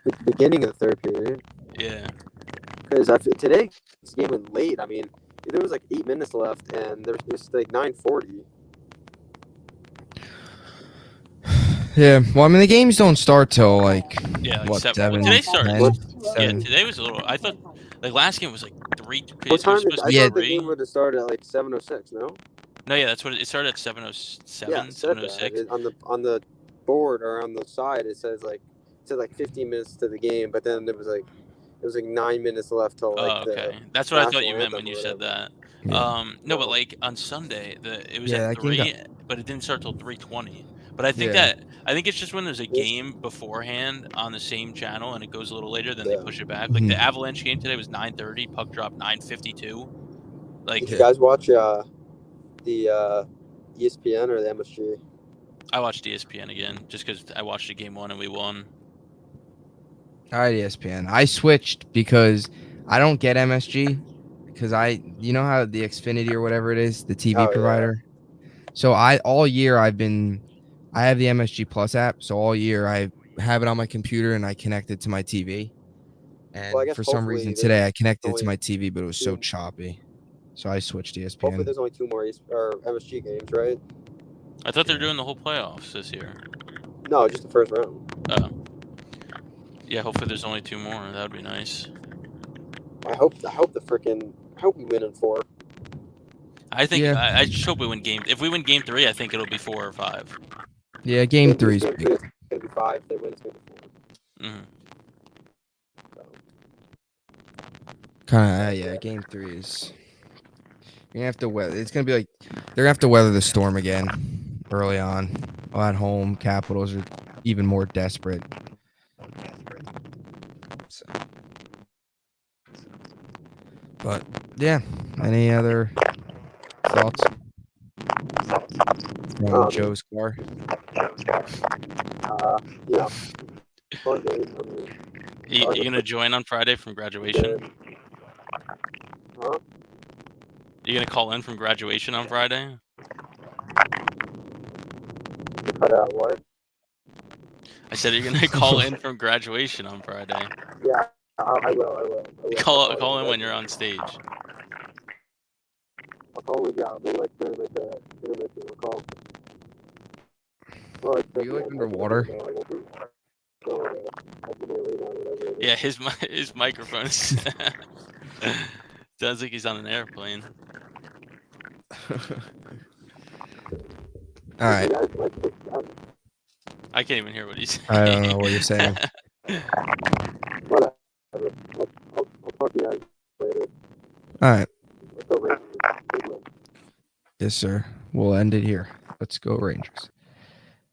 [SPEAKER 4] The beginning of the third period.
[SPEAKER 2] Yeah.
[SPEAKER 4] Because today this game went late. I mean, there was like 8 minutes left, and it was like 9:40.
[SPEAKER 3] Yeah, well, I mean, the games don't start till like
[SPEAKER 2] what
[SPEAKER 3] 7?
[SPEAKER 2] Today started.
[SPEAKER 3] 10,
[SPEAKER 2] yeah, today was a little. I thought like last game was like 3.
[SPEAKER 4] What time? I thought the
[SPEAKER 2] 3.
[SPEAKER 4] game would have started at like 7:06. No.
[SPEAKER 2] No, yeah, that's what it started at 7:07,
[SPEAKER 4] Yeah,
[SPEAKER 2] 7:06.
[SPEAKER 4] On the board or on the side, it said like 15 minutes to the game, but then it was like 9 minutes left till like.
[SPEAKER 2] Oh, okay. That's what I thought you meant when you said that.
[SPEAKER 3] Yeah.
[SPEAKER 2] No, but like on Sunday, it was at 3, but it didn't start till 3:20. But I think I think it's just when there's a game beforehand on the same channel and it goes a little later, then they push it back. Like the Avalanche game today was 9:30, puck drop 9:52. Like,
[SPEAKER 4] did you guys watch the ESPN or the MSG?
[SPEAKER 2] I watched ESPN again just because I watched the game 1 and we won.
[SPEAKER 3] All right, ESPN. I switched because I don't get MSG because you know how the Xfinity or whatever it is, the TV provider. Yeah. So all year I have the MSG Plus app. So all year I have it on my computer and I connect it to my TV. And for some reason today I connected it to my TV, but it was so choppy. So I switched ESPN.
[SPEAKER 4] Hopefully there's only 2 more MSG games, right?
[SPEAKER 2] I thought they're doing the whole playoffs this year.
[SPEAKER 4] No, just the first round.
[SPEAKER 2] Oh. Yeah, hopefully there's only 2 more. That would be nice.
[SPEAKER 4] I hope we win in 4.
[SPEAKER 2] I think I just hope we win game. If we win game 3, I think it'll be 4 or 5.
[SPEAKER 3] Yeah, game 3 is big.
[SPEAKER 4] It's gonna be 5. If they win, it's gonna be 4.
[SPEAKER 2] Mm-hmm.
[SPEAKER 3] Kind of game 3 is. You're gonna have to weather. It's gonna be like they're gonna have to weather the storm again early on. At home, Capitals are even more desperate. So. But yeah, any other thoughts? Joe's car.
[SPEAKER 4] Yeah.
[SPEAKER 2] You gonna join on Friday from graduation?
[SPEAKER 4] Huh?
[SPEAKER 2] You gonna call in from graduation on Friday?
[SPEAKER 4] cut out what?
[SPEAKER 2] I said you're gonna call in from graduation on Friday.
[SPEAKER 4] Yeah, I will.
[SPEAKER 2] Call in when you're on stage.
[SPEAKER 4] I'll call you out. Maybe like intermission. I'll call. Well,
[SPEAKER 3] Are you like underwater?
[SPEAKER 2] Yeah, his microphone is sounds like he's on an airplane.
[SPEAKER 3] All right.
[SPEAKER 2] I can't even hear what he's saying.
[SPEAKER 3] I don't know what you're saying.
[SPEAKER 4] Whatever. I'll talk to you guys later.
[SPEAKER 3] All right.
[SPEAKER 4] Let's go Rangers.
[SPEAKER 3] Yes, sir. We'll end it here. Let's go Rangers.